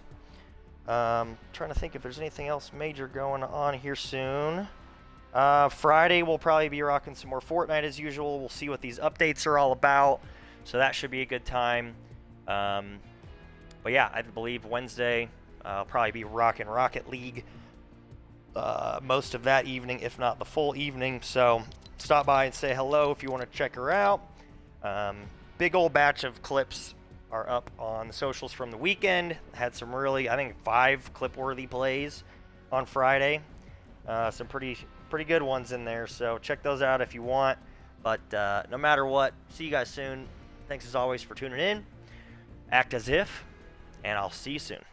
Trying to think if there's anything else major going on here soon. Friday, we'll probably be rocking some more Fortnite as usual. We'll see what these updates are all about. So that should be a good time. But yeah, I believe Wednesday, I'll probably be rocking Rocket League most of that evening, if not the full evening. So stop by and say hello if you want to check her out. Big old batch of clips are up on the socials from the weekend. Had some really, I think, 5 clip-worthy plays on Friday. Some pretty good ones in there, so check those out if you want. But no matter what, see you guys soon. Thanks as always for tuning in. Act as if, and I'll see you soon.